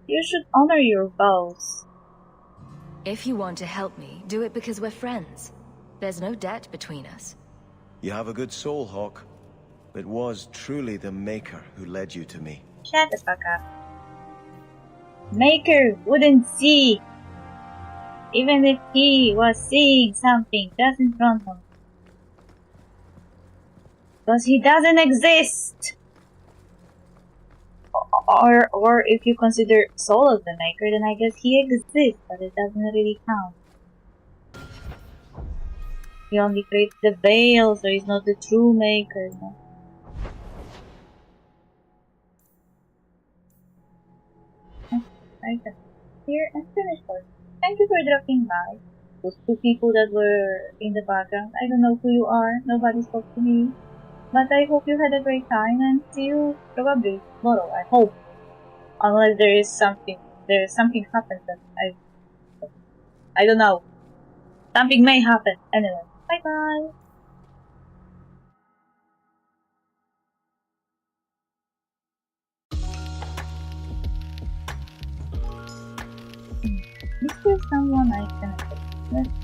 You should honor your vows. If you want to help me, do it because we're friends. There's no debt between us. You have a good soul, Hawk. It was truly the Maker who led you to me. Shut the fuck up. Maker wouldn't see. Even if he was seeing something just in front of him. Because he doesn't exist. Or if you consider Soul as the Maker, then I guess he exists, but it doesn't really count. He only creates the veil, so he's not the true Maker. No? Here and finish first. Thank you for dropping by. Those 2 people that were in the background, I don't know who you are, nobody spoke to me. But I hope you had a great time and see you probably tomorrow, I hope. Unless there is something happens that I don't know. Something may happen. Anyway, bye bye. Is there someone I can assist with?